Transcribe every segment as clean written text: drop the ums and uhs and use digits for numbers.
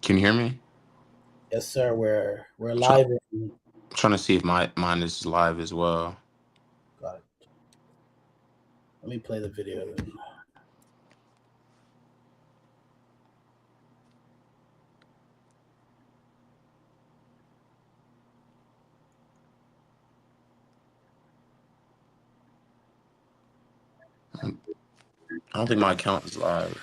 Can you hear me? Yes, sir. We're live. I'm trying to see if mine is live as well. Got it. Let me play the video then. I don't think my account is live.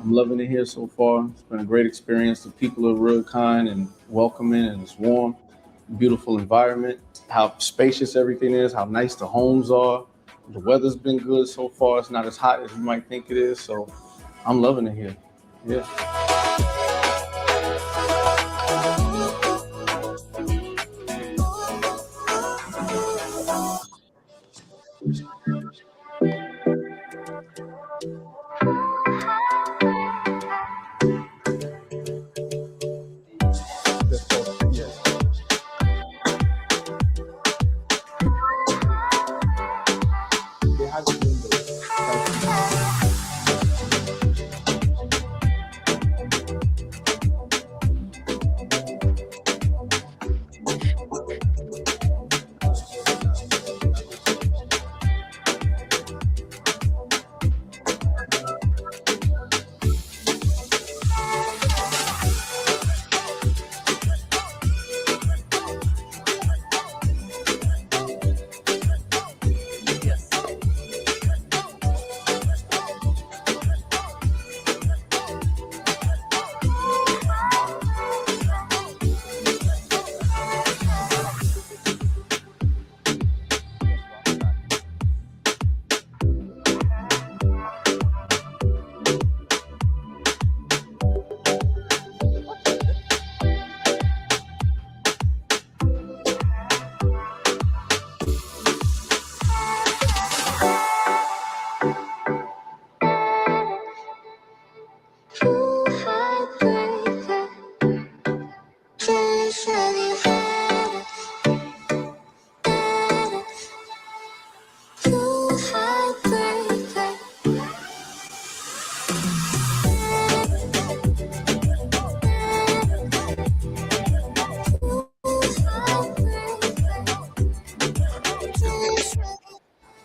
I'm loving it here so far. It's been a great experience. The people are real kind and welcoming, and it's warm, beautiful environment. How spacious everything is, how nice the homes are. The weather's been good so far. It's not as hot as you might think it is. So I'm loving it here. Yeah.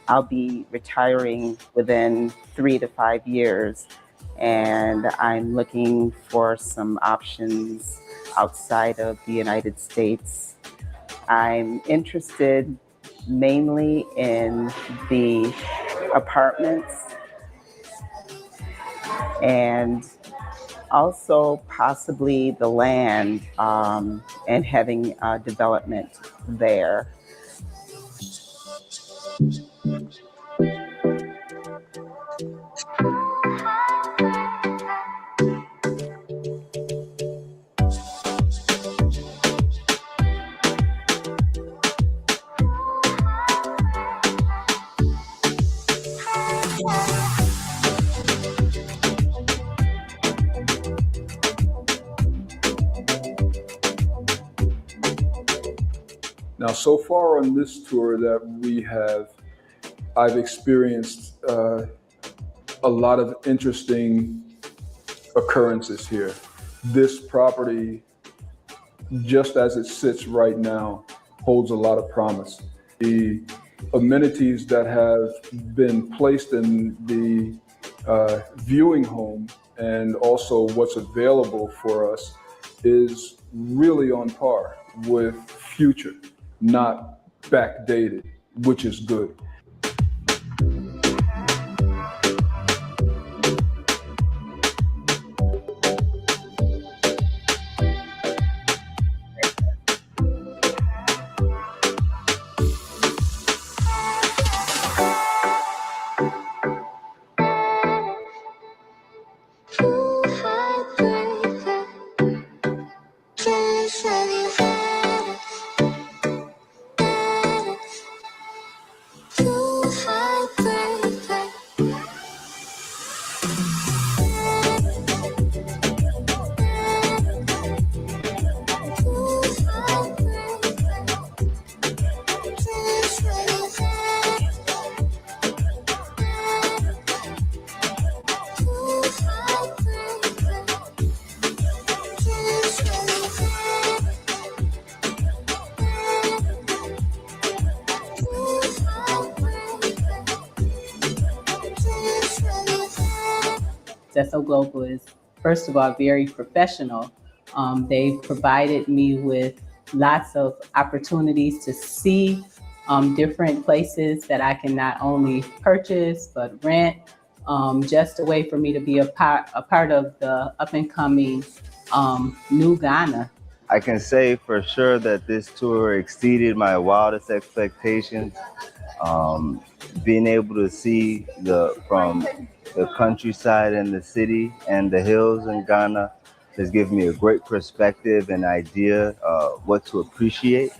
I'll be retiring within 3 to 5 years, and I'm looking for some options outside of the United States. I'm interested mainly in the apartments and also possibly the land, and having development there. Now, so far on this tour that we have, I've experienced a lot of interesting occurrences here. This property, just as it sits right now, holds a lot of promise. The amenities that have been placed in the viewing home and also what's available for us is really on par with future, not backdated, which is good. Seso Global is, first of all, very professional. They've provided me with lots of opportunities to see different places that I can not only purchase but rent, just a way for me to be a part of the up and coming new Ghana. I can say for sure that this tour exceeded my wildest expectations. Being able to see from the countryside and the city and the hills in Ghana has given me a great perspective and idea what to appreciate.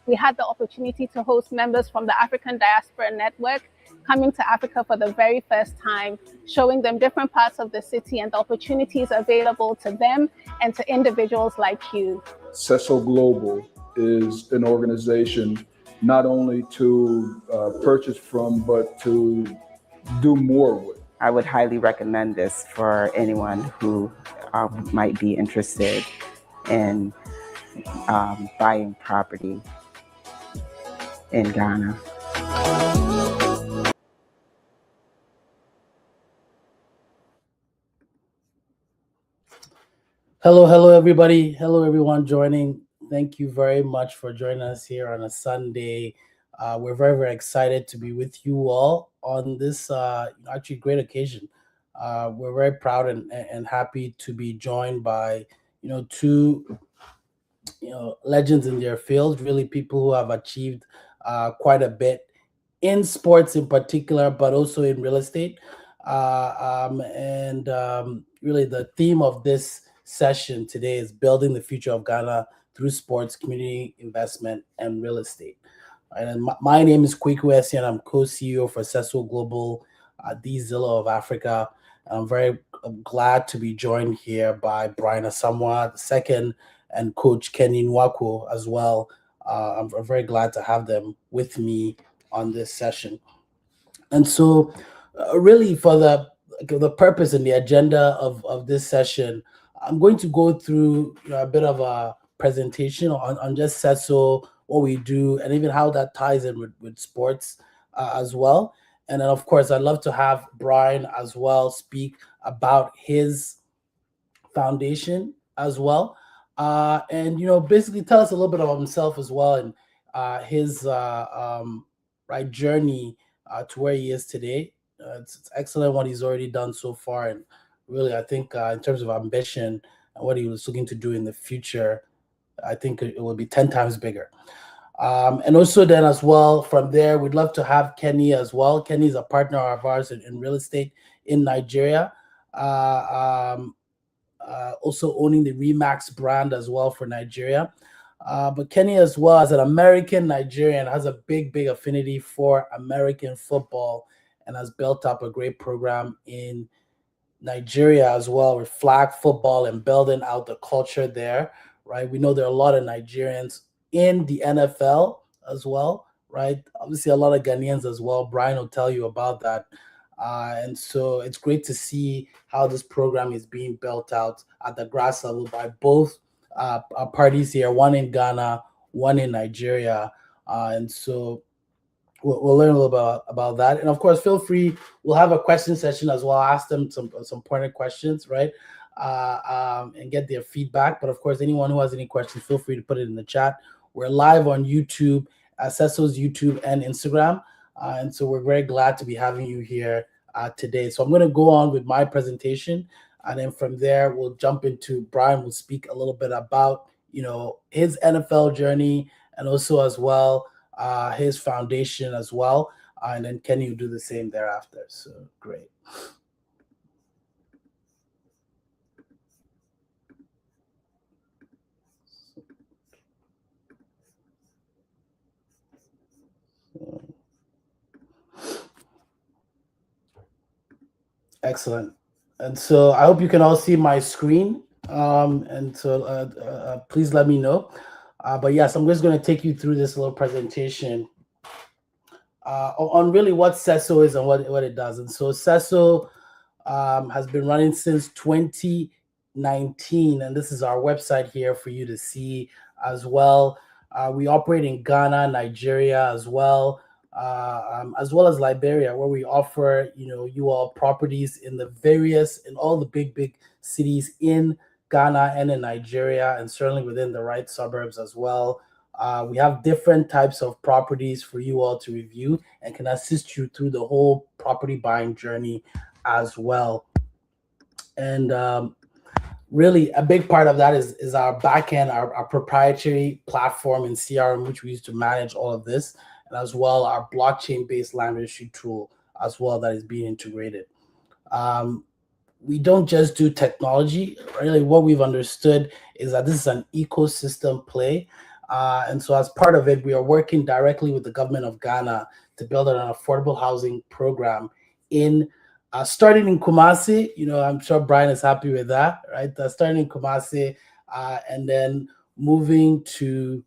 we had the opportunity to host members from the African Diaspora Network coming to Africa for the very first time, showing them different parts of the city and the opportunities available to them and to individuals like you. Seso Global is an organization not only to purchase from, but to do more with. I would highly recommend this for anyone who might be interested in buying property in Ghana. Hello, everybody. Hello, everyone joining. Thank you very much for joining us here on a Sunday. We're very, very excited to be with you all on this actually great occasion. We're very proud and happy to be joined by, two, legends in their field, really people who have achieved quite a bit in sports in particular, but also in real estate. Really the theme of this session today is building the future of Ghana through sports, community investment, and real estate. And my name is Kweku Esi, and I'm co-CEO for Seso Global, the Zillow of Africa. I'm very glad to be joined here by Brian Asamoah II and Coach Kenny Nwako as well. I'm very glad to have them with me on this session. And so really for the purpose and the agenda of this session, I'm going to go through a bit of a presentation on just Seso, what we do, and even how that ties in with sports as well. And then, of course, I'd love to have Brian as well speak about his foundation as well. And, basically tell us a little bit about himself as well and his journey to where he is today. It's excellent what he's already done so far. And really, I think in terms of ambition and what he was looking to do in the future, I think it will be 10 times bigger. And also then as well, from there, we'd love to have Kenny as well. Kenny is a partner of ours in real estate in Nigeria. Also owning the Remax brand as well for Nigeria. But Kenny as well, as an American Nigerian, has a big affinity for American football and has built up a great program in Nigeria as well with flag football and building out the culture there, right? We know there are a lot of Nigerians in the NFL as well, right? Obviously, a lot of Ghanaians as well. Brian will tell you about that. And so it's great to see how this program is being built out at the grass level by both parties here, one in Ghana, one in Nigeria. And so we'll learn a little bit about that. And of course, feel free, we'll have a question session as well. Ask them some pointed questions, right? And get their feedback. But of course, anyone who has any questions, feel free to put it in the chat. We're live on YouTube, Seso's YouTube and Instagram. And so we're very glad to be having you here today. So I'm going to go on with my presentation. And then from there, we'll jump into Brian will speak a little bit about, his NFL journey and also as well, his foundation as well. And then Kenny will do the same thereafter. So great. Excellent. And so I hope you can all see my screen. And so please let me know. But yes, I'm just going to take you through this little presentation on really what Seso is and what it does. And so Seso has been running since 2019. And this is our website here for you to see as well. We operate in Ghana, Nigeria as well as Liberia, where we offer, you all properties in all the big cities in Ghana and in Nigeria, and certainly within the right suburbs as well. We have different types of properties for you all to review and can assist you through the whole property buying journey as well. And really a big part of that is our backend, our proprietary platform in CRM, which we use to manage all of this, and as well our blockchain-based land registry tool as well that is being integrated. We don't just do technology. Really, what we've understood is that this is an ecosystem play. And so as part of it, we are working directly with the government of Ghana to build an affordable housing program in starting in Kumasi. I'm sure Brian is happy with that, right? Starting in Kumasi and then moving to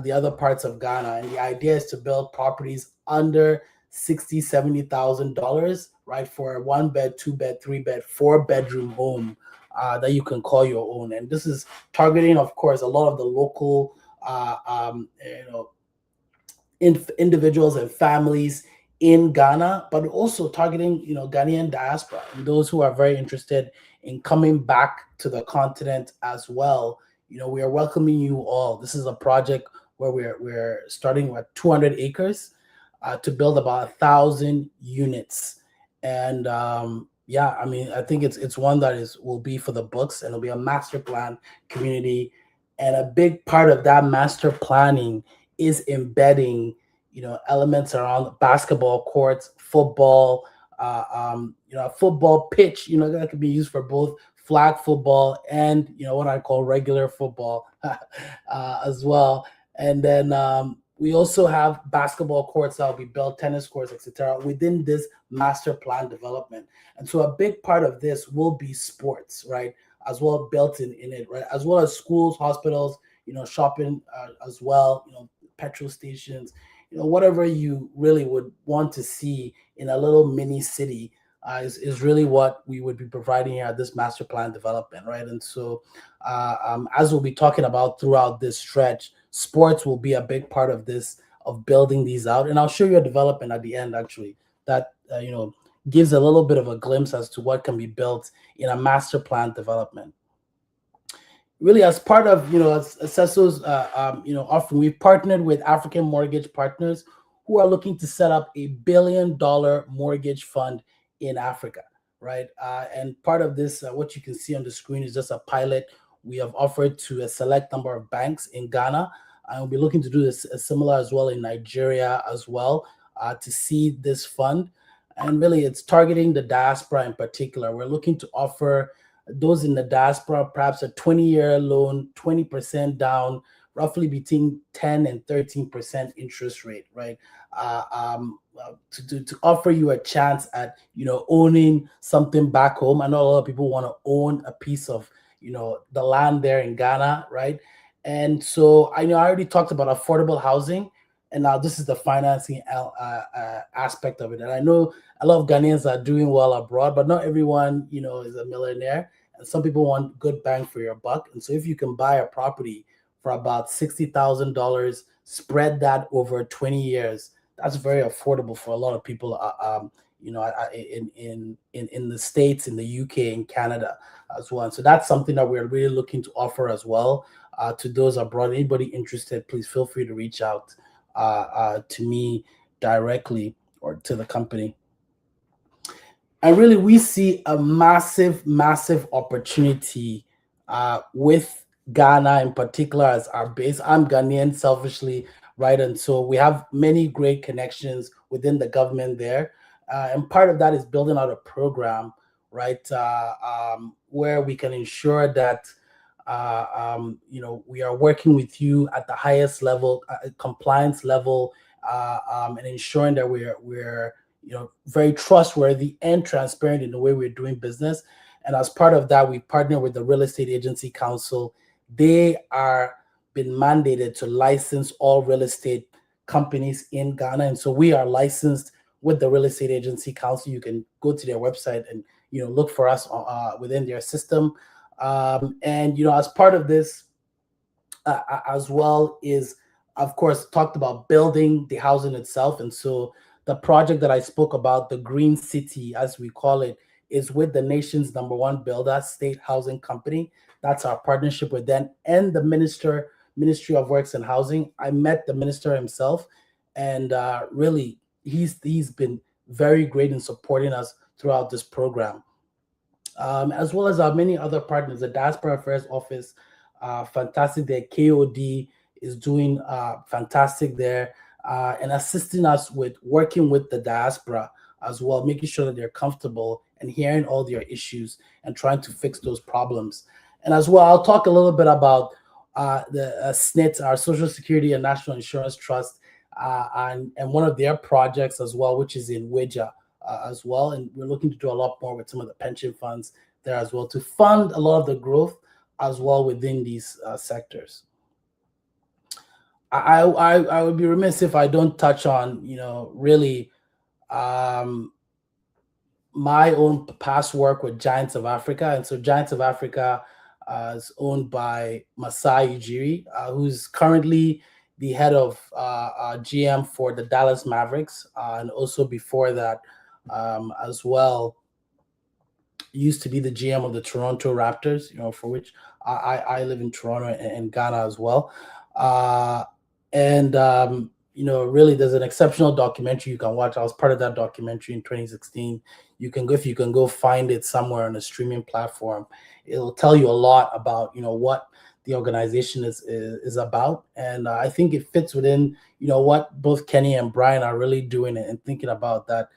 the other parts of Ghana. And the idea is to build properties under $60,000, $70,000, right, for a 1-bed, 2-bed, 3-bed, 4-bedroom home that you can call your own. And this is targeting, of course, a lot of the local individuals and families in Ghana, but also targeting, Ghanaian diaspora and those who are very interested in coming back to the continent as well. We are welcoming you all. This is a project where we're starting with 200 acres to build about 1,000 units. And I think it's one that will be for the books, and it'll be a master plan community. And a big part of that master planning is embedding, elements around basketball courts, football, a football pitch, that could be used for both flag football and, what I call regular football as well. And then we also have basketball courts that will be built, tennis courts, etc., within this master plan development. And so a big part of this will be sports, right, as well, built in it, right, as well as schools, hospitals, shopping as well, petrol stations, whatever you really would want to see in a little mini city is really what we would be providing here at this master plan development, right? And so as we'll be talking about throughout this stretch, sports will be a big part of this, of building these out. And I'll show you a development at the end, actually, that, gives a little bit of a glimpse as to what can be built in a master plan development. Really, as part of, Seso's, offering, we've partnered with African mortgage partners who are looking to set up a $1 billion mortgage fund in Africa, right? And part of this, what you can see on the screen is just a pilot we have offered to a select number of banks in Ghana. And we'll be looking to do this similar as well in Nigeria as well, to see this fund. And really, it's targeting the diaspora in particular. We're looking to offer those in the diaspora perhaps a 20-year loan, 20% down, roughly between 10 and 13% interest rate, right? To offer you a chance at, owning something back home. I know a lot of people want to own a piece of, the land there in Ghana, right? And so I already talked about affordable housing, and now this is the financing aspect of it. And I know a lot of Ghanaians are doing well abroad, but not everyone, is a millionaire. And some people want good bang for your buck. And so if you can buy a property for about $60,000, spread that over 20 years, that's very affordable for a lot of people, in the States, in the UK, in Canada as well. And so that's something that we're really looking to offer as well to those abroad. Anybody interested, please feel free to reach out to me directly or to the company. And really, we see a massive, massive opportunity with Ghana in particular as our base. I'm Ghanaian selfishly, right? And so we have many great connections within the government there. And part of that is building out a program, right, where we can ensure that, we are working with you at the highest level, compliance level, and ensuring that we're very trustworthy and transparent in the way we're doing business. And as part of that, we partner with the Real Estate Agency Council. They are been mandated to license all real estate companies in Ghana. And so we are licensed with the Real Estate Agency Council. You can go to their website and, look for us within their system. And, as part of this as well is, of course, talked about building the housing itself. And so the project that I spoke about, the Green City, as we call it, is with the nation's #1 builder, State Housing Company. That's our partnership with them and the Ministry of Works and Housing. I met the minister himself, and really, he's been very great in supporting us throughout this program, as well as our many other partners. The Diaspora Affairs Office, fantastic there. KOD is doing fantastic there, and assisting us with working with the diaspora as well, making sure that they're comfortable and hearing all their issues and trying to fix those problems. And as well, I'll talk a little bit about the SNIT, our Social Security and National Insurance Trust, and one of their projects as well, which is in Wija as well. And we're looking to do a lot more with some of the pension funds there as well to fund a lot of the growth as well within these sectors. I would be remiss if I don't touch on, really my own past work with Giants of Africa. And so Giants of Africa is owned by Masai Ujiri, who's currently the head of GM for the Dallas Mavericks. And also before that as well, used to be the GM of the Toronto Raptors, for which I live in Toronto and Ghana as well. Really, there's an exceptional documentary you can watch. I was part of that documentary in 2016. If you can go find it somewhere on a streaming platform, it'll tell you a lot about, what the organization is about. And I think it fits within, what both Kenny and Brian are really doing and thinking about that.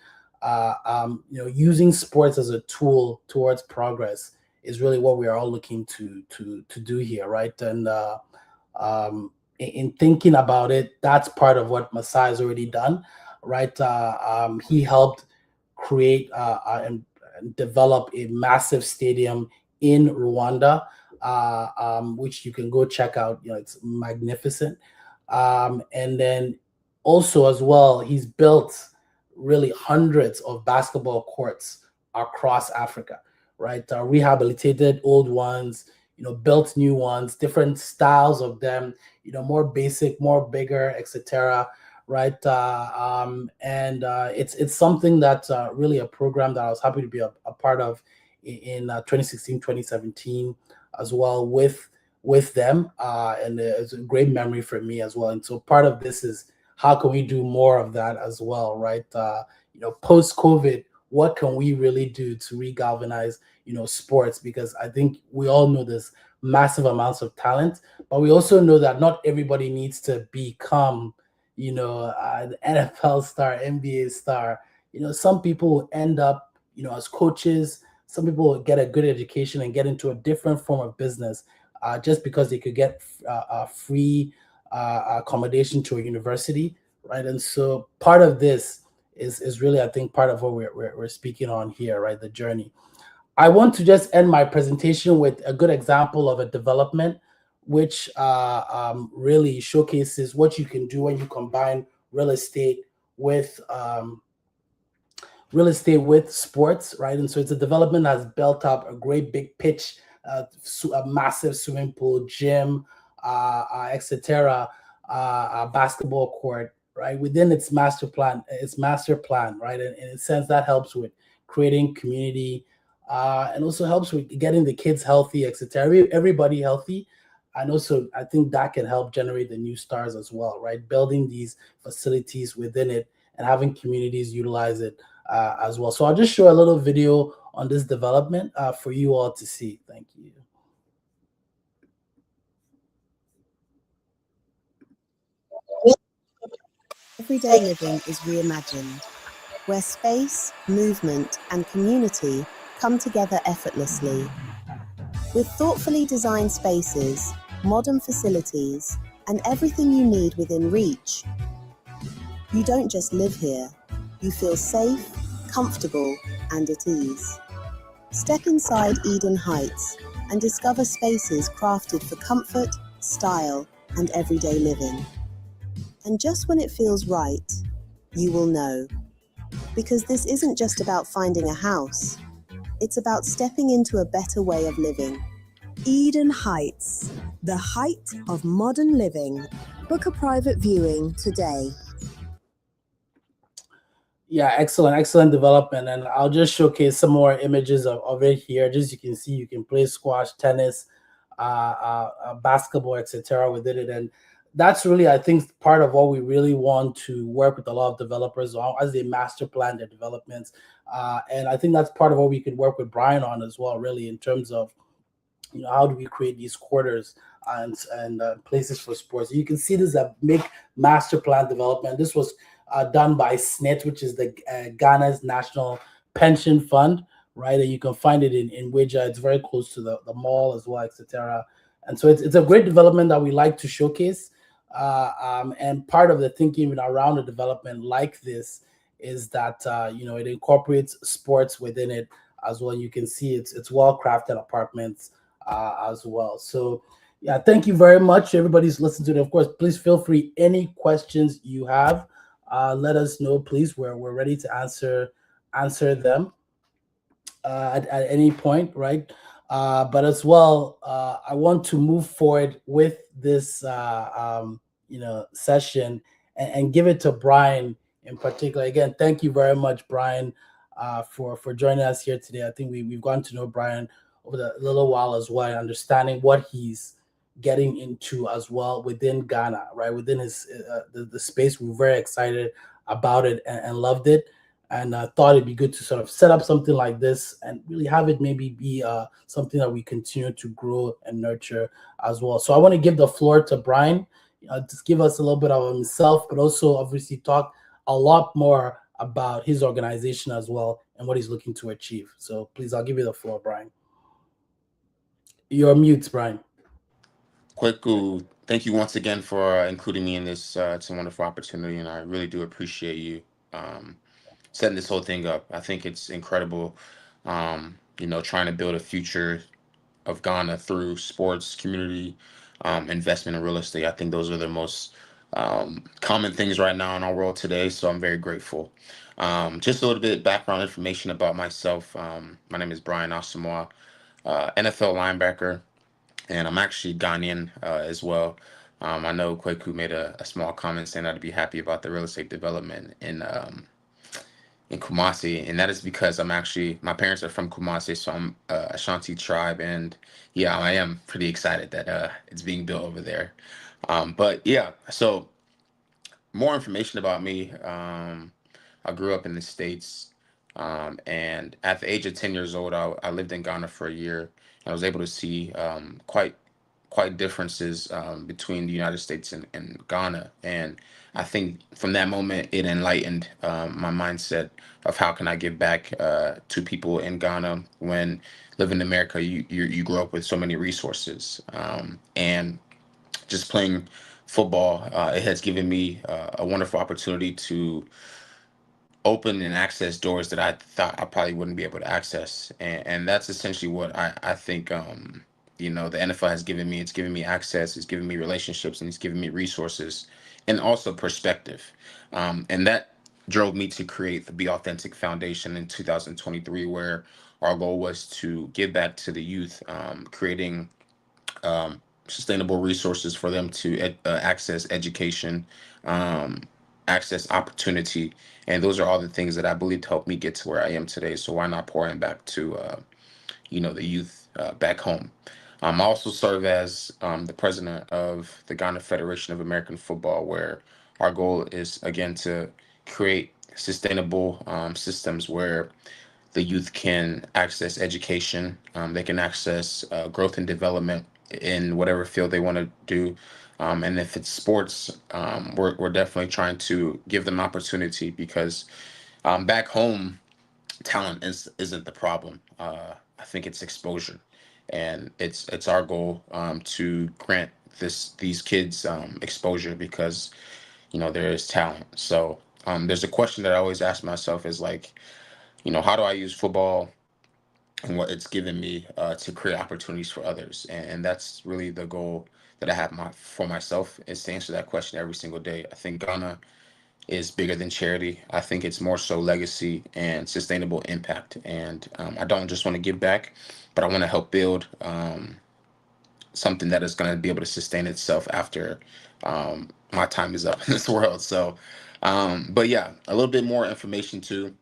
Using sports as a tool towards progress is really what we are all looking to do here, right? And in thinking about it, that's part of what Masai has already done, right? He helped create and develop a massive stadium in Rwanda, which you can go check out. It's magnificent. And then also as well, he's built really hundreds of basketball courts across Africa, right? Rehabilitated old ones, built new ones, different styles of them, more basic, more bigger, etc. Right? It's something that's really a program that I was happy to be a part of in 2016, 2017 as well with them. And it's a great memory for me as well. And so part of this is how can we do more of that as well, right? Post-COVID, what can we really do to re-galvanize, sports? Because I think we all know there's massive amounts of talent, but we also know that not everybody needs to become, an NFL star, NBA star. Some people will end up, as coaches. Some people will get a good education and get into a different form of business just because they could get free accommodation to a university, right? And so part of this is really, I think, part of what we're speaking on here, right? The journey. I want to just end my presentation with a good example of a development which really showcases what you can do when you combine real estate with sports, right? And so it's a development that's built up a great big pitch, a massive swimming pool, gym, etc., a basketball court, right? Within its master plan, right? And in a sense, that helps with creating community, and also helps with getting the kids healthy, etc. Everybody healthy. And also, I think that can help generate the new stars as well, right? Building these facilities within it and having communities utilize it as well. So I'll just show a little video on this development for you all to see. Thank you. Everyday living is reimagined, where space, movement, and community come together effortlessly. With thoughtfully designed spaces, modern facilities, and everything you need within reach, you don't just live here, you feel safe, comfortable, and at ease. Step inside Eden Heights and discover spaces crafted for comfort, style, and everyday living. And just when it feels right, you will know. Because this isn't just about finding a house, it's about stepping into a better way of living. Eden Heights, the height of modern living. Book a private viewing today. Yeah, excellent development. And I'll just showcase some more images of it here. Just you can see, you can play squash, tennis, basketball, etc. within it. And that's really, I think, part of what we really want to work with a lot of developers on as they master plan their developments. And I think that's part of what we could work with Brian on as well, really, in terms of, how do we create these quarters and places for sports. You can see this is a big master plan development. This was done by SNIT, which is the Ghana's National Pension Fund, right? And you can find it in Wija. It's very close to the mall as well, etc. And so it's a great development that we like to showcase. And part of the thinking around a development like this is that it incorporates sports within it as well. You can see it's well crafted apartments as well. So yeah, thank you very much, everybody's listening to it. Of course, please feel free. Any questions you have, let us know, please. We're ready to answer them at any point, right? But as well, I want to move forward with this session and give it to Brian in particular. Again, thank you very much, Brian, for joining us here today. I think we've gotten to know Brian over the little while as well, and understanding what he's getting into as well within Ghana, right? Within his the space. We're very excited about it and loved it, and thought it'd be good to sort of set up something like this and really have it maybe be something that we continue to grow and nurture as well. So I want to give the floor to Brian, just give us a little bit of himself, but also obviously talk a lot more about his organization as well and what he's looking to achieve. So please, I'll give you the floor, Brian. You're mute, Brian. Kweku, thank you once again for including me in this. It's a wonderful opportunity, and I really do appreciate you setting this whole thing up. I think it's incredible, trying to build a future of Ghana through sports, community, investment, and real estate. I think those are the most common things right now in our world today, so I'm very grateful. Just a little bit background information about myself. My name is Brian Asamoah, NFL linebacker, and I'm actually Ghanaian as well. I know Kweku made a small comment saying I'd be happy about the real estate development in Kumasi, and that is because my parents are from Kumasi, so I'm Ashanti tribe, and yeah, I am pretty excited that it's being built over there. But yeah, so more information about me. I grew up in the States, and at the age of 10 years old, I lived in Ghana for a year. I was able to see quite differences between the United States and Ghana. And I think from that moment, it enlightened my mindset of how can I give back to people in Ghana. When living in America, you grow up with so many resources, and just playing football, it has given me a wonderful opportunity to open and access doors that I thought I probably wouldn't be able to access. And that's essentially what I think, the NFL has given me. It's given me access, it's given me relationships, and it's given me resources and also perspective. And that drove me to create the Be Authentic Foundation in 2023, where our goal was to give back to the youth, creating sustainable resources for them to access education, access opportunity. And those are all the things that I believe helped me get to where I am today. So why not pour in back to, the youth back home? I also serve as the president of the Ghana Federation of American Football, where our goal is, again, to create sustainable systems where the youth can access education, they can access growth and development in whatever field they want to do. And if it's sports, we're definitely trying to give them opportunity, because back home, talent isn't the problem. I think it's exposure, and it's our goal to grant these kids exposure, because there is talent. So there's a question that I always ask myself is like, how do I use football and what it's given me to create opportunities for others? And that's really the goal that I have for myself, is to answer that question every single day. I think Ghana is bigger than charity. I think it's more so legacy and sustainable impact. And I don't just want to give back, but I want to help build something that is going to be able to sustain itself after my time is up in this world. So, but yeah, a little bit more information too.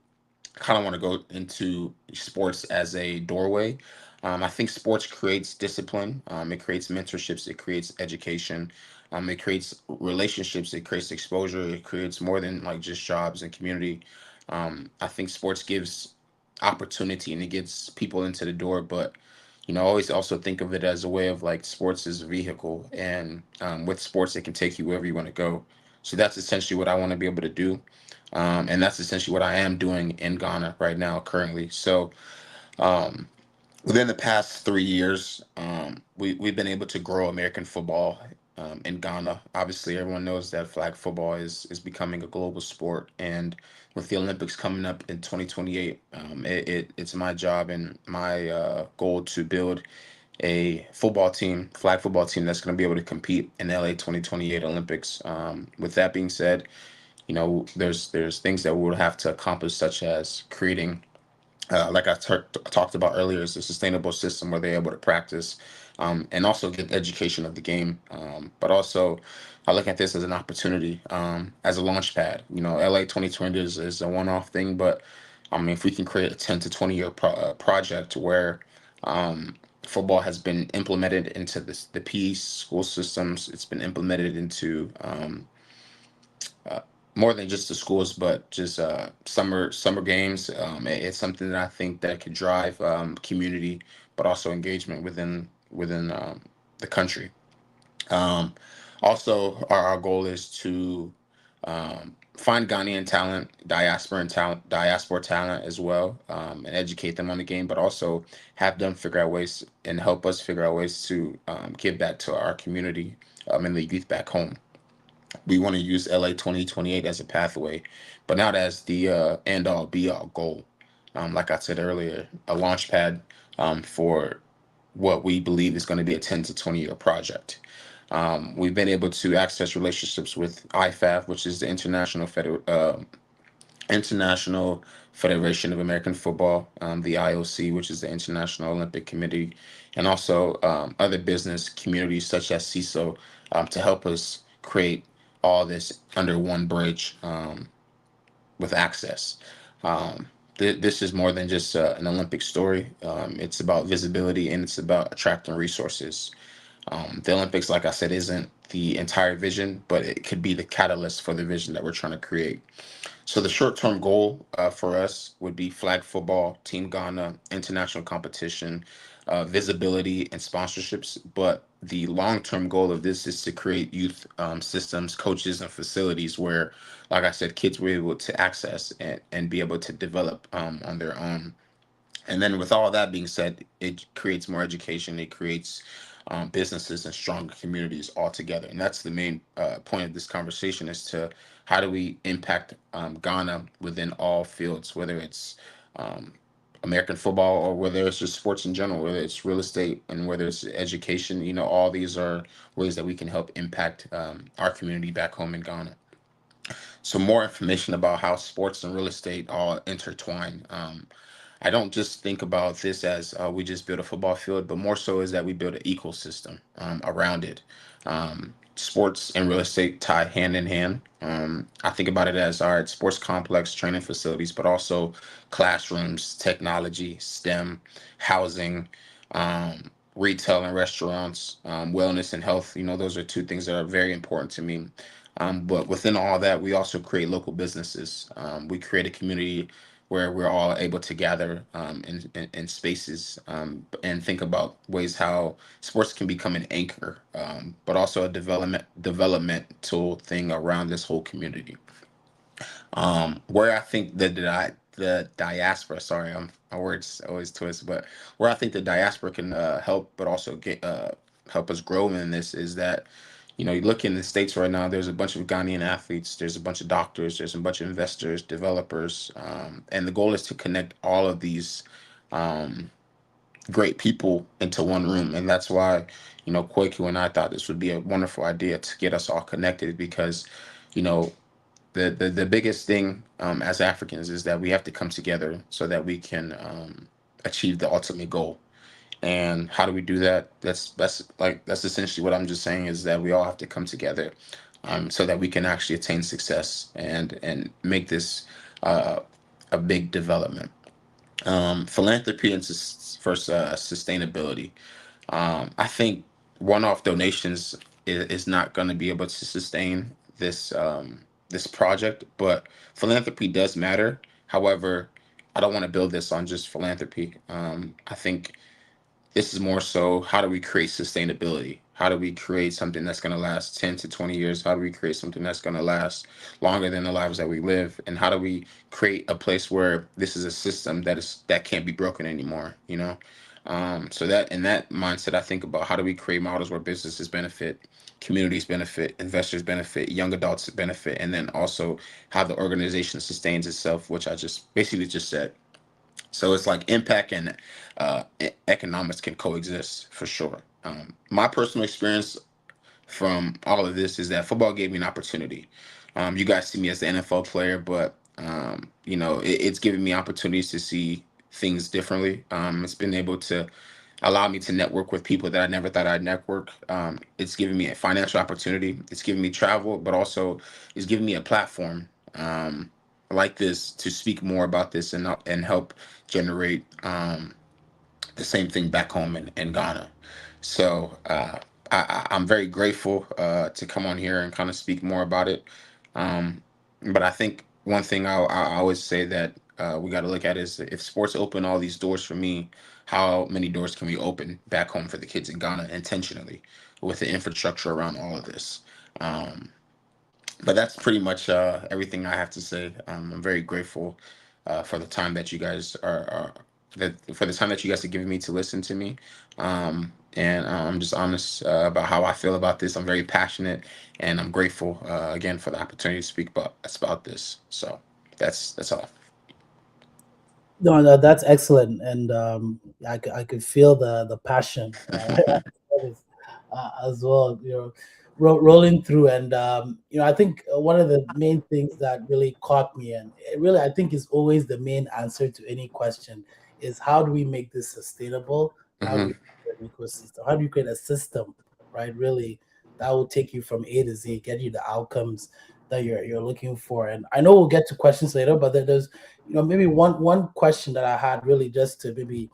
Kind of want to go into sports as a doorway. I think sports creates discipline. It creates mentorships. It creates education. It creates relationships. It creates exposure. It creates more than like just jobs and community. I think sports gives opportunity, and it gets people into the door. But I always also think of it as a way of like sports is a vehicle, and with sports, it can take you wherever you want to go. So that's essentially what I want to be able to do. And that's essentially what I am doing in Ghana right now, currently. So Within the past 3 years, we've been able to grow American football in Ghana. Obviously, everyone knows that flag football is becoming a global sport, and with the Olympics coming up in 2028, it's my job and my goal to build a football team, flag football team that's going to be able to compete in LA 2028 Olympics. With that being said, there's things that we'll have to accomplish, such as creating like I talked about earlier, is a sustainable system where they're able to practice and also get education of the game. But also, I look at this as an opportunity, as a launch pad. LA 2020 is a one-off thing, but I mean, if we can create a 10 to 20 year project where football has been implemented into the PE school systems, it's been implemented into uh, more than just the schools, but just summer games. It's something that I think that could drive community, but also engagement within the country. Um, Also, our goal is to find Ghanaian talent, diaspora talent as well, and educate them on the game, but also have them figure out ways and help us figure out ways to give back to our community and the youth back home. We want to use LA 2028 as a pathway, but not as the end all be all goal. Like I said earlier, a launch pad for what we believe is going to be a 10 to 20-year project. We've been able to access relationships with IFAF, which is the International Federation of American Football, the IOC, which is the International Olympic Committee, and also other business communities such as Seso, to help us create all this under one bridge with access. This is more than just an Olympic story. It's about visibility, and it's about attracting resources. The Olympics, like I said, isn't the entire vision, but it could be the catalyst for the vision that we're trying to create. So the short-term goal for us would be flag football, Team Ghana, international competition, visibility, and sponsorships. But the long-term goal of this is to create youth systems, coaches, and facilities where, like I said, kids were able to access and be able to develop on their own. And then with all that being said, it creates more education. It creates businesses and stronger communities altogether. And that's the main point of this conversation, as to how do we impact Ghana within all fields, whether it's um, American football or whether it's just sports in general, whether it's real estate and whether it's education. All these are ways that we can help impact our community back home in Ghana. So more information about how sports and real estate all intertwine. I don't just think about this as we just build a football field, but more so is that we build an ecosystem around it. Sports and real estate tie hand in hand. I think about it as, all right, sports complex, training facilities, but also classrooms, technology, STEM, housing, retail and restaurants, wellness and health. Those are two things that are very important to me. But within all that, we also create local businesses. We create a community where we're all able to gather in spaces and think about ways how sports can become an anchor, but also a developmental thing around this whole community. Where I think the diaspora, sorry, my words always twist, but where I think the diaspora can help, but also help us grow in this, is that you look in the States right now, there's a bunch of Ghanaian athletes, there's a bunch of doctors, there's a bunch of investors, developers, and the goal is to connect all of these great people into one room. And that's why, Kwaku and I thought this would be a wonderful idea to get us all connected, because, you know, the biggest thing as Africans is that we have to come together so that we can achieve the ultimate goal. And how do we do that? That's essentially what I'm just saying, is that we all have to come together so that we can actually attain success and make this a big development. Philanthropy and sustainability. I think one-off donations is not going to be able to sustain this project, but philanthropy does matter. However, I don't want to build this on just philanthropy. I think this is more so, how do we create sustainability? How do we create something that's going to last 10 to 20 years? How do we create something that's going to last longer than the lives that we live? And how do we create a place where this is a system that can't be broken anymore? So that in that mindset, I think about how do we create models where businesses benefit, communities benefit, investors benefit, young adults benefit, and then also how the organization sustains itself, which I just basically just said. So it's like impact and economics can coexist for sure. My personal experience from all of this is that football gave me an opportunity. You guys see me as the NFL player, but it's given me opportunities to see things differently. It's been able to allow me to network with people that I never thought I'd network. It's given me a financial opportunity. It's given me travel, but also it's given me a platform like this to speak more about this and help generate the same thing back home in Ghana. So I'm very grateful to come on here and kind of speak more about it. But I think one thing I always say that we got to look at is if sports open all these doors for me, how many doors can we open back home for the kids in Ghana intentionally with the infrastructure around all of this? Um, but that's pretty much everything I have to say. I'm very grateful for the time that you guys are that for the time that you guys are giving me to listen to me. And I'm just honest about how I feel about this. I'm very passionate, and I'm grateful again for the opportunity to speak about this. So that's all. No, no, that's excellent, and I could feel the passion as well. Rolling through, and I think one of the main things that really caught me, and it really I think is always the main answer to any question, is how do we make this sustainable? How do Hmm. we create an ecosystem? How do you create a system, right? Really, that will take you from A to Z, get you the outcomes that you're looking for. And I know we'll get to questions later, but there's maybe one question that I had really just to maybe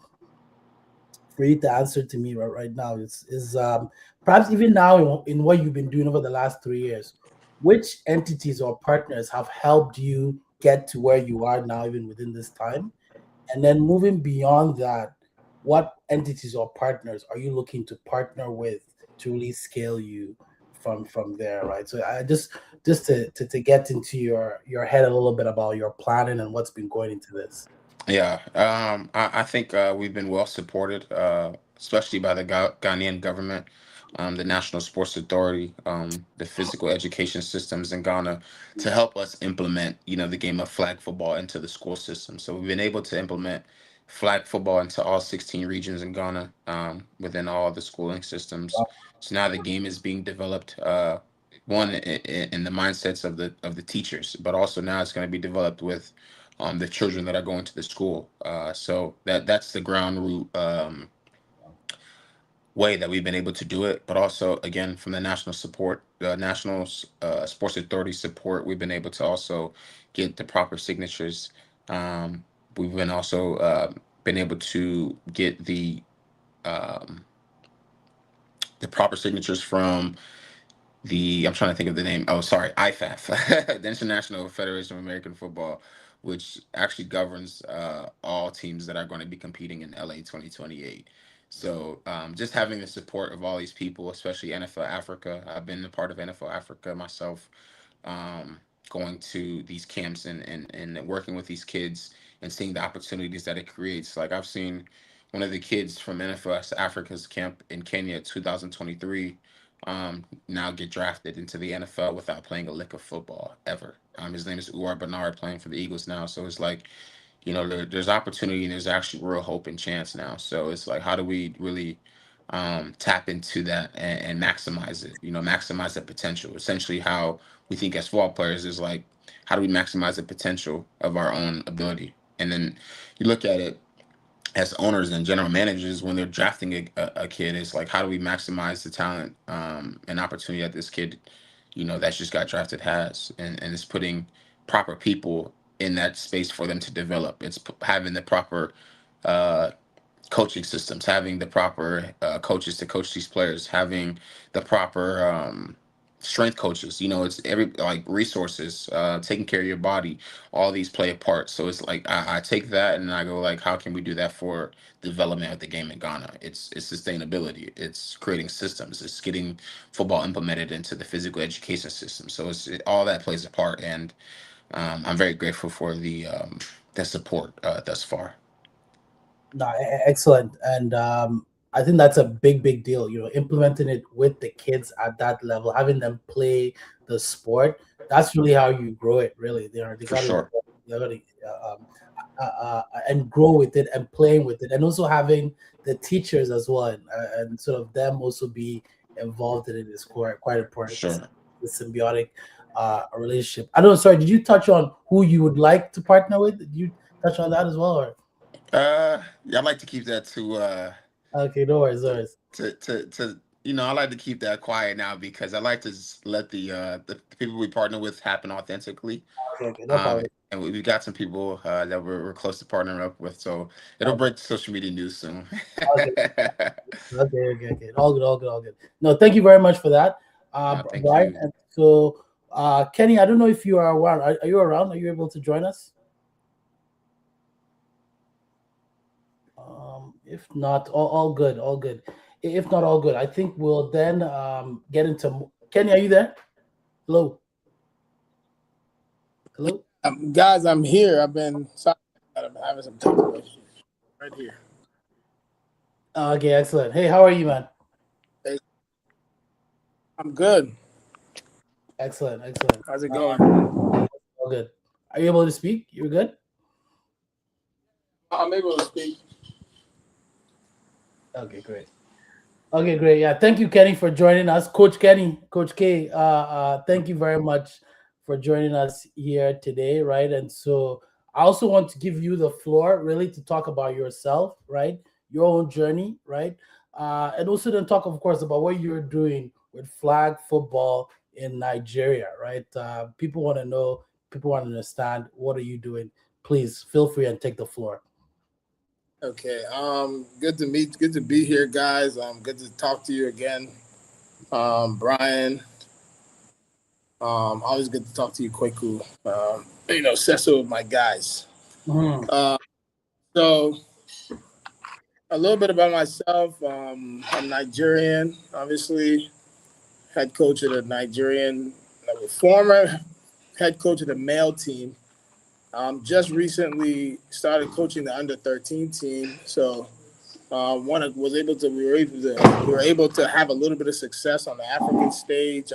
for you to answer to me right now is perhaps even now in what you've been doing over the last 3 years, which entities or partners have helped you get to where you are now, even within this time? And then moving beyond that, what entities or partners are you looking to partner with to really scale you from there, right? So I just to get into your head a little bit about your planning and what's been going into this. Yeah, I think we've been well supported, especially by the Ghanaian government, the National Sports Authority, the physical education systems in Ghana, to help us implement, the game of flag football into the school system. So we've been able to implement flag football into all 16 regions in Ghana, within all the schooling systems. So now the game is being developed. One in the mindsets of the teachers, but also now it's going to be developed with the children that are going to the school. So that's the ground root way that we've been able to do it. But also, again, from the National Sports Authority support, we've been able to also get the proper signatures. We've been also been able to get um, the proper signatures from I'm trying to think of the name. Oh, sorry, IFAF, the International Federation of American Football, which actually governs all teams that are going to be competing in LA 2028. So just having the support of all these people, especially NFL Africa. I've been a part of NFL Africa myself, um, going to these camps and working with these kids and seeing the opportunities that it creates. Like I've seen one of the kids from NFL Africa's camp in Kenya 2023 now get drafted into the NFL without playing a lick of football ever. His name is Uar Bernard, playing for the Eagles now. So it's like, there's opportunity and there's actually real hope and chance now. So it's like, how do we really tap into that and maximize it? Maximize the potential. Essentially, how we think as football players is like, how do we maximize the potential of our own ability? And then you look at it as owners and general managers when they're drafting a kid. It's like, how do we maximize the talent and opportunity that this kid that's just got drafted has, and it's putting proper people in that space for them to develop. It's having the proper uh, coaching systems, having the proper coaches to coach these players, having the proper strength coaches. It's every like resources, taking care of your body. All these play a part. So it's like I take that and I go like, how can we do that for development of the game in Ghana? It's sustainability. It's creating systems. It's getting football implemented into the physical education system. So all that plays a part, and I'm very grateful for the support thus far. No, excellent. And I think that's a big deal, implementing it with the kids at that level, having them play the sport. That's really how you grow it, really. They For got to, sure. they got to and grow with it and playing with it. And also having the teachers as well, and sort of them also be involved in it is quite For important. sure. The symbiotic relationship. I don't know, sorry, did you touch on who you would like to partner with? Did you touch on that as well? Or Yeah, I'd like to keep that okay, no worries, no to worries. I like to keep that quiet now because I like to let the people we partner with happen authentically. Okay, no problem. And we got some people that we're close to partnering up with, so it'll Okay, break social media news soon. okay, okay. All good, all good, all good. No, thank you very much for that, Thank Brian. you. And so, Kenny, I don't know if you are around. Are you around? Are you able to join us? If not, all good, all good. If not, all good. I think we'll then get into Kenny. Are you there? Hello, hello. Guys, I'm here. Sorry, I'm having some technical issues right here. Okay, excellent. Hey, how are you, man? Hey, I'm good. Excellent, excellent. How's it going? All good. Are you able to speak? You're good. I'm able to speak. Okay, great. Okay, great. Yeah, thank you, Kenny, for joining us. Coach Kenny, Coach K, thank you very much for joining us here today, right? And so I also want to give you the floor really to talk about yourself, right? Your own journey, right? And also then talk, of course, about what you're doing with flag football in Nigeria, right? People want to know, people want to understand, what are you doing? Please feel free and take the floor. Okay. Good to be here, guys. Good to talk to you again. Brian. Always good to talk to you, Kweku. Seso, my guys. Mhm. So a little bit about myself. I'm Nigerian, obviously. Head coach of the former head coach of the male team. Just recently started coaching the under 13 team. So we were able to have a little bit of success on the African stage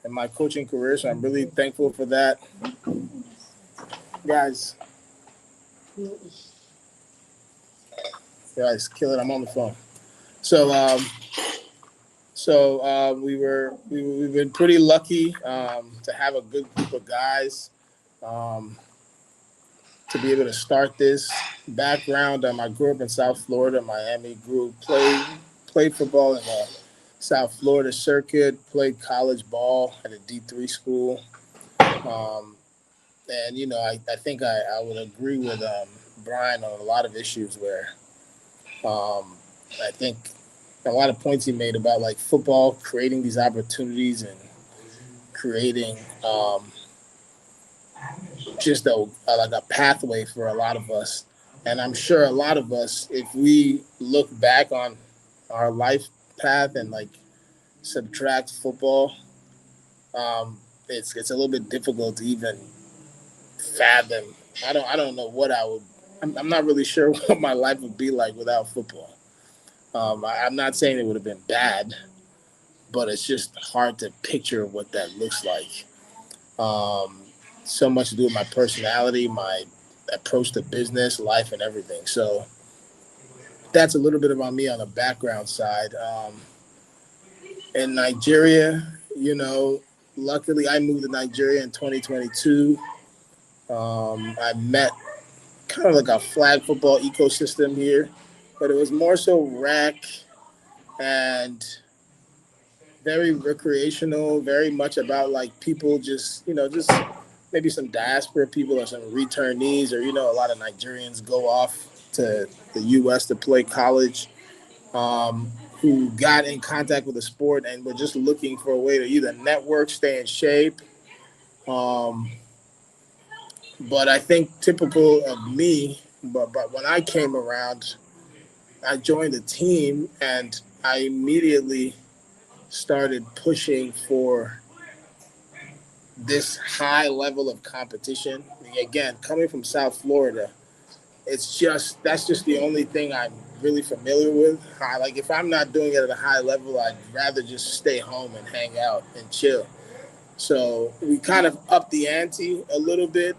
in my coaching career. So I'm really thankful for that, guys. Guys, kill it! I'm on the phone. So we've been pretty lucky to have a good group of guys. To be able to start this background. I grew up in South Florida, Miami. Played football in the South Florida circuit. Played college ball at a D3 school. And I think I would agree with Brian on a lot of issues where I think a lot of points he made about like football creating these opportunities and creating just like a pathway for a lot of us. And I'm sure a lot of us, if we look back on our life path and like subtract football, it's a little bit difficult to even fathom. I don't know what I would. I'm not really sure what my life would be like without football. I'm not saying it would have been bad, but it's just hard to picture what that looks like. So much to do with my personality, my approach to business, life, and everything. So that's a little bit about me on the background side. In Nigeria, luckily I moved to Nigeria in 2022. I met kind of like a flag football ecosystem here, but it was more so rec and very recreational, very much about like people just maybe some diaspora people or some returnees or, a lot of Nigerians go off to the U.S. to play college who got in contact with the sport and were just looking for a way to either network, stay in shape. But I think typical of me, but when I came around, I joined the team and I immediately started pushing for this high level of competition. Again, coming from South Florida, that's just the only thing I'm really familiar with. Like if I'm not doing it at a high level, I'd rather just stay home and hang out and chill. So we kind of upped the ante a little bit.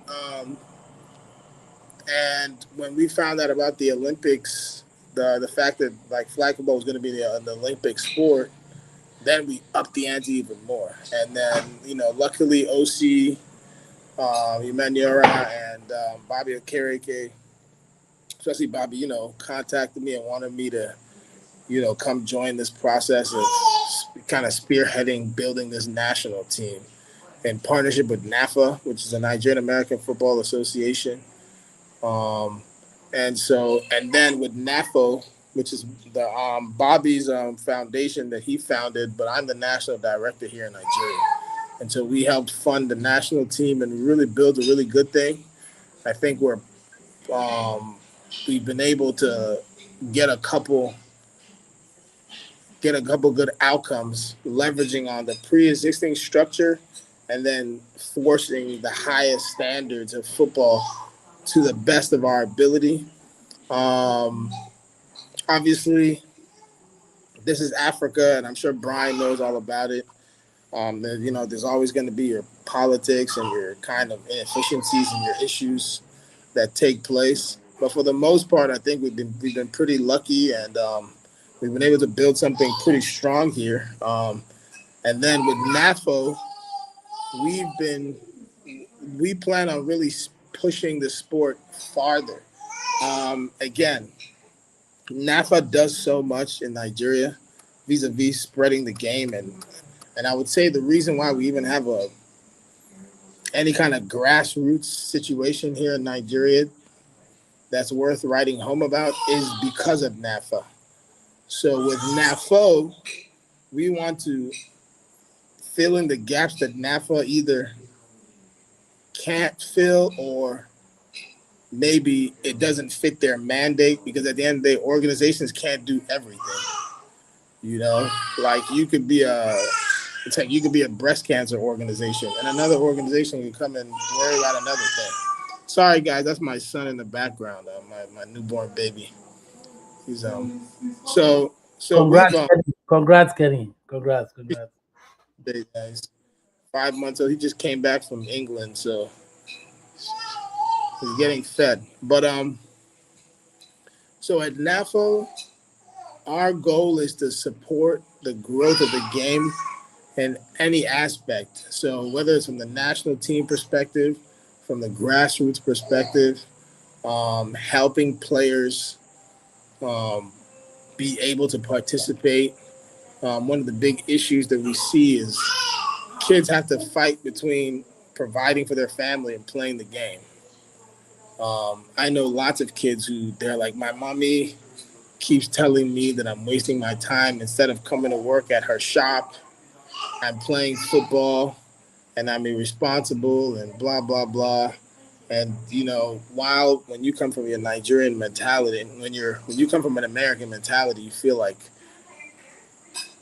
And when we found out about the Olympics, the fact that like flag football was going to be the Olympic sport, then we upped the ante even more. And then, luckily OC, Emmanuel and Bobby Okereke, especially Bobby, contacted me and wanted me to, come join this process of kind of spearheading building this national team in partnership with NAFA, which is the Nigerian American Football Association. And then with NAFO, which is the Bobby's foundation that he founded, but I'm the national director here in Nigeria. And so we helped fund the national team and really build a really good thing. I think we've been able to get a couple good outcomes, leveraging on the pre-existing structure and then forcing the highest standards of football to the best of our ability. Obviously, this is Africa, and I'm sure Brian knows all about it. There's always going to be your politics and your kind of inefficiencies and your issues that take place. But for the most part, I think we've been pretty lucky, and we've been able to build something pretty strong here. And then with NAFO, we plan on really pushing the sport farther. Again, NAFA does so much in Nigeria vis-a-vis spreading the game, and I would say the reason why we even have any kind of grassroots situation here in Nigeria that's worth writing home about is because of NAFA. So with NAFO, we want to fill in the gaps that NAFA either can't fill or maybe it doesn't fit their mandate, because at the end of the day, organizations can't do everything. Like you could be a breast cancer organization and another organization can come and worry about another thing. Sorry guys, that's my son in the background, my newborn baby. He's so congrats, Kenny. Congrats. Guys. 5 months old. He just came back from England, so he's getting fed. But so at NAFO, our goal is to support the growth of the game in any aspect. So whether it's from the national team perspective, from the grassroots perspective, helping players be able to participate. One of the big issues that we see is kids have to fight between providing for their family and playing the game. I know lots of kids who they're like, my mommy keeps telling me that I'm wasting my time. Instead of coming to work at her shop, I'm playing football and I'm irresponsible and blah, blah, blah. And, when you come from your Nigerian mentality, and when you come from an American mentality, you feel like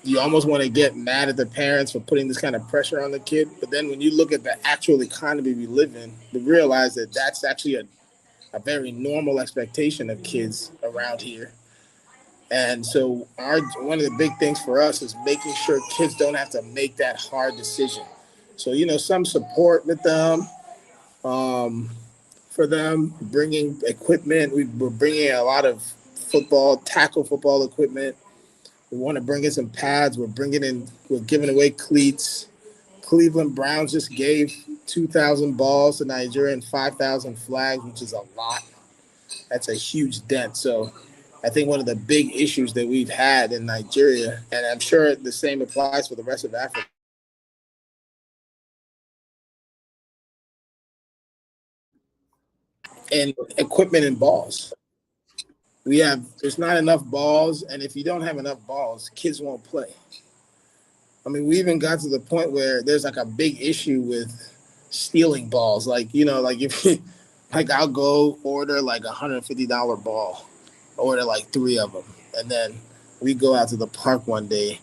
you almost want to get mad at the parents for putting this kind of pressure on the kid. But then when you look at the actual economy we live in, you realize that that's actually a very normal expectation of kids around here. And so one of the big things for us is making sure kids don't have to make that hard decision. So, some support with them, for them, bringing equipment. We're bringing a lot of tackle football equipment. We want to bring in some pads. We're giving away cleats. Cleveland Browns just gave 2,000 balls to Nigeria and 5,000 flags, which is a lot. That's a huge dent. So I think one of the big issues that we've had in Nigeria, and I'm sure the same applies for the rest of Africa, and equipment and balls. There's not enough balls, and if you don't have enough balls, kids won't play. I mean, we even got to the point where there's like a big issue with stealing balls. Like, I'll go order like $150 ball, order like 3 of them. And then we go out to the park one day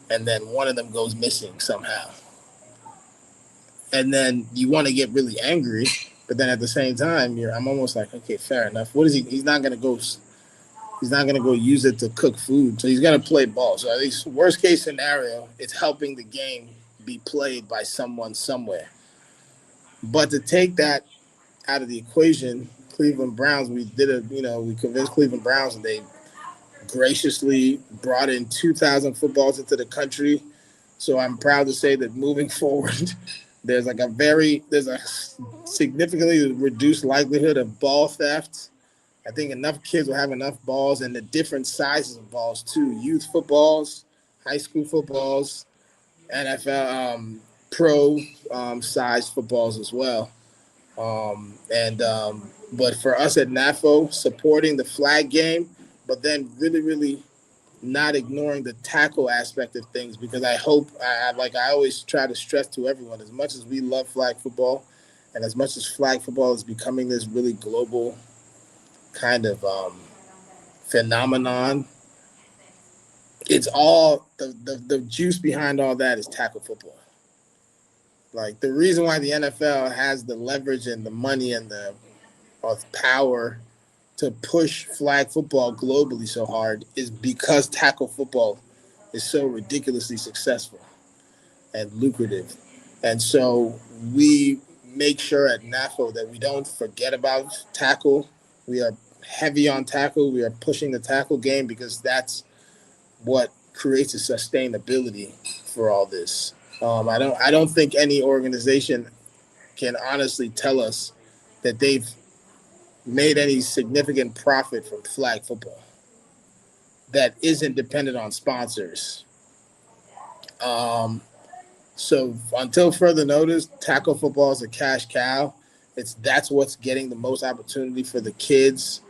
and then one of them goes missing somehow. And then you want to get really angry But then at the same time, I'm almost like, okay, fair enough. What is he? He's not gonna go. He's not gonna go use it to cook food. So he's gonna play ball. So at least worst case scenario, it's helping the game be played by someone somewhere. But to take that out of the equation, Cleveland Browns, we convinced Cleveland Browns, and they graciously brought in 2,000 footballs into the country. So I'm proud to say that moving forward, there's a significantly reduced likelihood of ball theft. I think enough kids will have enough balls, and the different sizes of balls too. Youth footballs, high school footballs, NFL, pro size footballs as well. But for us at NAFO, supporting the flag game, but then really, really not ignoring the tackle aspect of things, because I always try to stress to everyone, as much as we love flag football, and as much as flag football is becoming this really global kind of phenomenon, it's all the juice behind all that is tackle football. Like, the reason why the NFL has the leverage and the money and the power to push flag football globally so hard is because tackle football is so ridiculously successful and lucrative. And so we make sure at NAFO that we don't forget about tackle. We are heavy on tackle. We are pushing the tackle game, because that's what creates a sustainability for all this. I don't think any organization can honestly tell us that they've made any significant profit from flag football that isn't dependent on sponsors. So until further notice, tackle football is a cash cow. That's what's getting the most opportunity for the kids.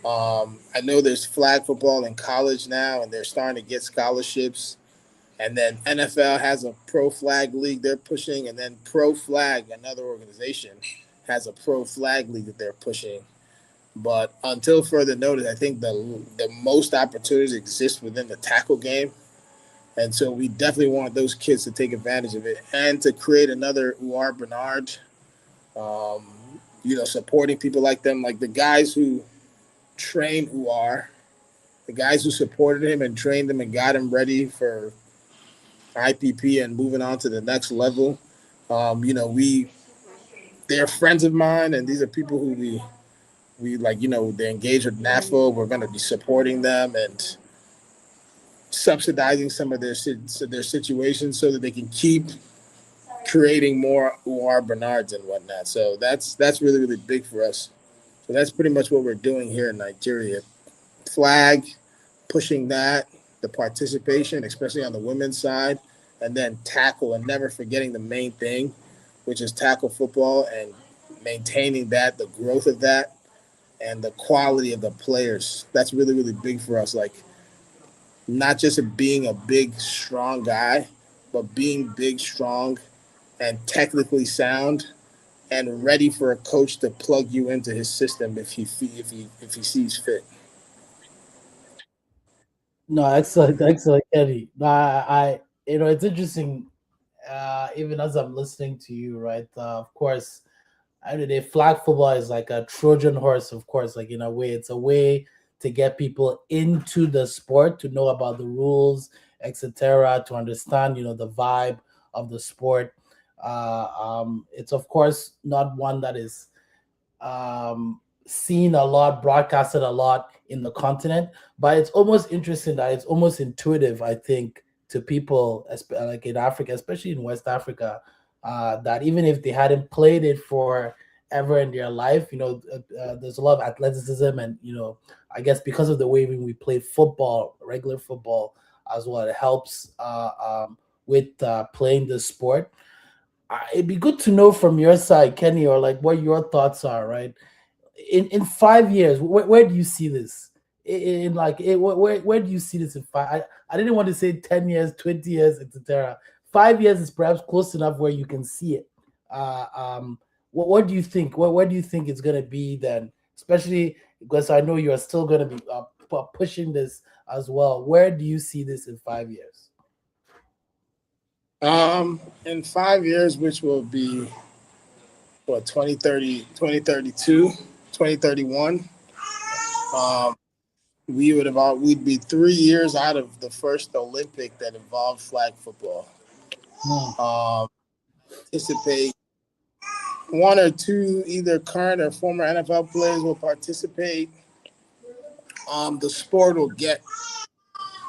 I know there's flag football in college now, and they're starting to get scholarships. And then NFL has a pro flag league they're pushing, and then Pro Flag, another organization, has a pro flag league that they're pushing. But until further notice, I think the most opportunities exist within the tackle game. And so we definitely want those kids to take advantage of it, and to create another Uar Bernard, supporting people like them, like the guys who trained Uar, the guys who supported him and trained him and got him ready for IPP and moving on to the next level. They're friends of mine, and these are people who they're engaged with NAFO. We're going to be supporting them and subsidizing some of their situations so that they can keep creating more Uar Bernards and whatnot. So that's really, really big for us. So that's pretty much what we're doing here in Nigeria. Flag, pushing that, the participation, especially on the women's side, and then tackle, and never forgetting the main thing, which is tackle football, and maintaining that, the growth of that, and the quality of the players. That's really, really big for us. Like, not just being a big, strong guy, but being big, strong, and technically sound, and ready for a coach to plug you into his system if he sees fit. No, excellent, Eddie. No, it's interesting. Even as I'm listening to you, right? Of course, I mean, the flag football is like a Trojan horse, of course. Like, in a way, it's a way to get people into the sport, to know about the rules, etc., to understand, the vibe of the sport. It's of course not one that is seen a lot, broadcasted a lot in the continent, but it's almost interesting that it's almost intuitive, I think, to people like in Africa, especially in West Africa, that even if they hadn't played it for ever in their life, there's a lot of athleticism, and I guess because of the way when we play football, regular football as well, it helps with playing the sport. It'd be good to know from your side, Kenny, or like what your thoughts are, right? In 5 years, where do you see this? Where do you see this in five? I didn't want to say 10 years, 20 years, etc. 5 years is perhaps close enough where you can see it. What do you think? Where do you think it's going to be then? Especially because I know you're still going to be pushing this as well. Where do you see this in 5 years? In 5 years, which will be 2030, 2032, 2031. We'd be 3 years out of the first Olympic that involved flag football. Anticipate one or two either current or former NFL players will participate. The sport will get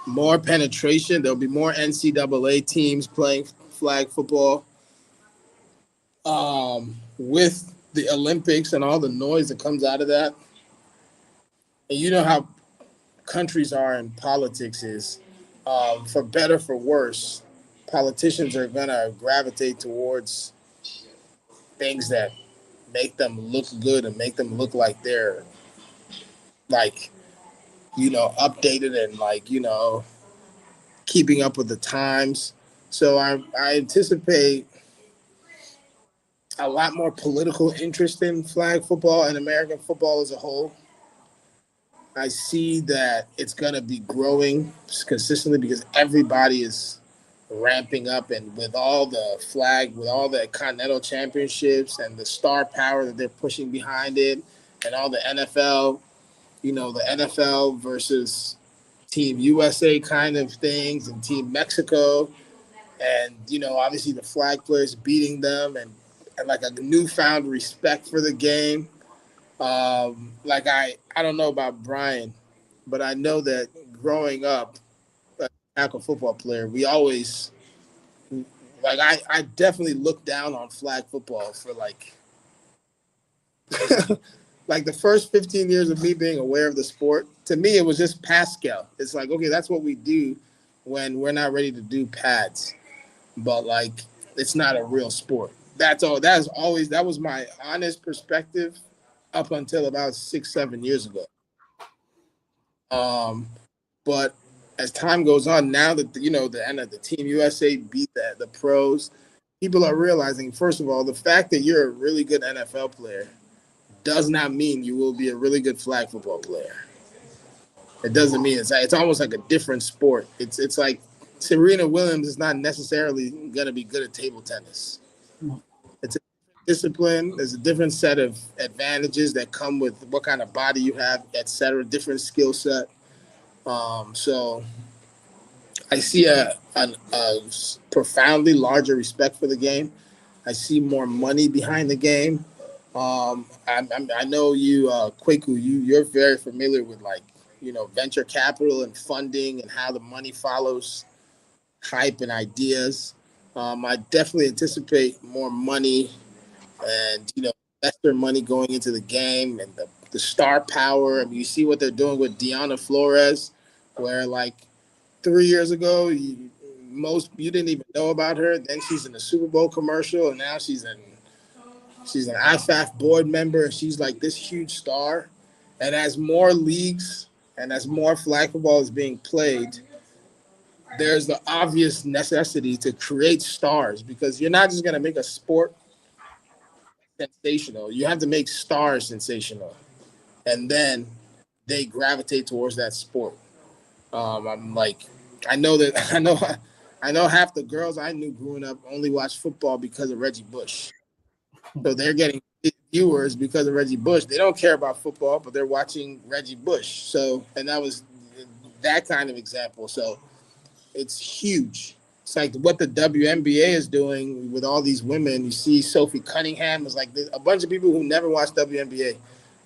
more penetration. There'll be more NCAA teams playing flag football. With the Olympics and all the noise that comes out of that. And you know how countries are in politics is, for better, for worse, politicians are going to gravitate towards things that make them look good and make them look like they're like, updated and keeping up with the times. So I anticipate a lot more political interest in flag football and American football as a whole. I see that it's going to be growing consistently because everybody is ramping up, and with all the continental championships and the star power that they're pushing behind it, and all the NFL, the NFL versus Team USA kind of things and Team Mexico, and obviously the flag players beating them, and like a newfound respect for the game. I don't know about Brian, but I know that growing up as a tackle football player, we always I definitely looked down on flag football for like the first 15 years of me being aware of the sport. To me, it was just Pascal. It's like, okay, that's what we do when we're not ready to do pads, but it's not a real sport. That's all. That was my honest perspective up until about 6-7 years ago. But as time goes on, now that the Team USA beat the pros, people are realizing, first of all, the fact that you're a really good NFL player does not mean you will be a really good flag football player. It doesn't mean it's almost like a different sport. It's like Serena Williams is not necessarily going to be good at table tennis. It's a discipline. There's a different set of advantages that come with what kind of body you have, etc. Different skill set. So I see a profoundly larger respect for the game. I see more money behind the game. I know you, Kwaku, you're very familiar with venture capital and funding and how the money follows hype and ideas. I definitely anticipate more money and investor money going into the game and the star power. I mean, you see what they're doing with Deanna Flores, where 3 years ago you didn't even know about her. Then she's in the Super Bowl commercial, and now she's an IFAF board member, and she's like this huge star. And as more leagues and as more flag football is being played, there's the obvious necessity to create stars, because you're not just going to make a sport sensational. You have to make stars sensational, and then they gravitate towards that sport. I know half the girls I knew growing up only watched football because of Reggie Bush. So they're getting viewers because of Reggie Bush. They don't care about football, but they're watching Reggie Bush. So, and that was that kind of example. So it's huge. It's like what the WNBA is doing with all these women. You see Sophie Cunningham is like a bunch of people who never watched WNBA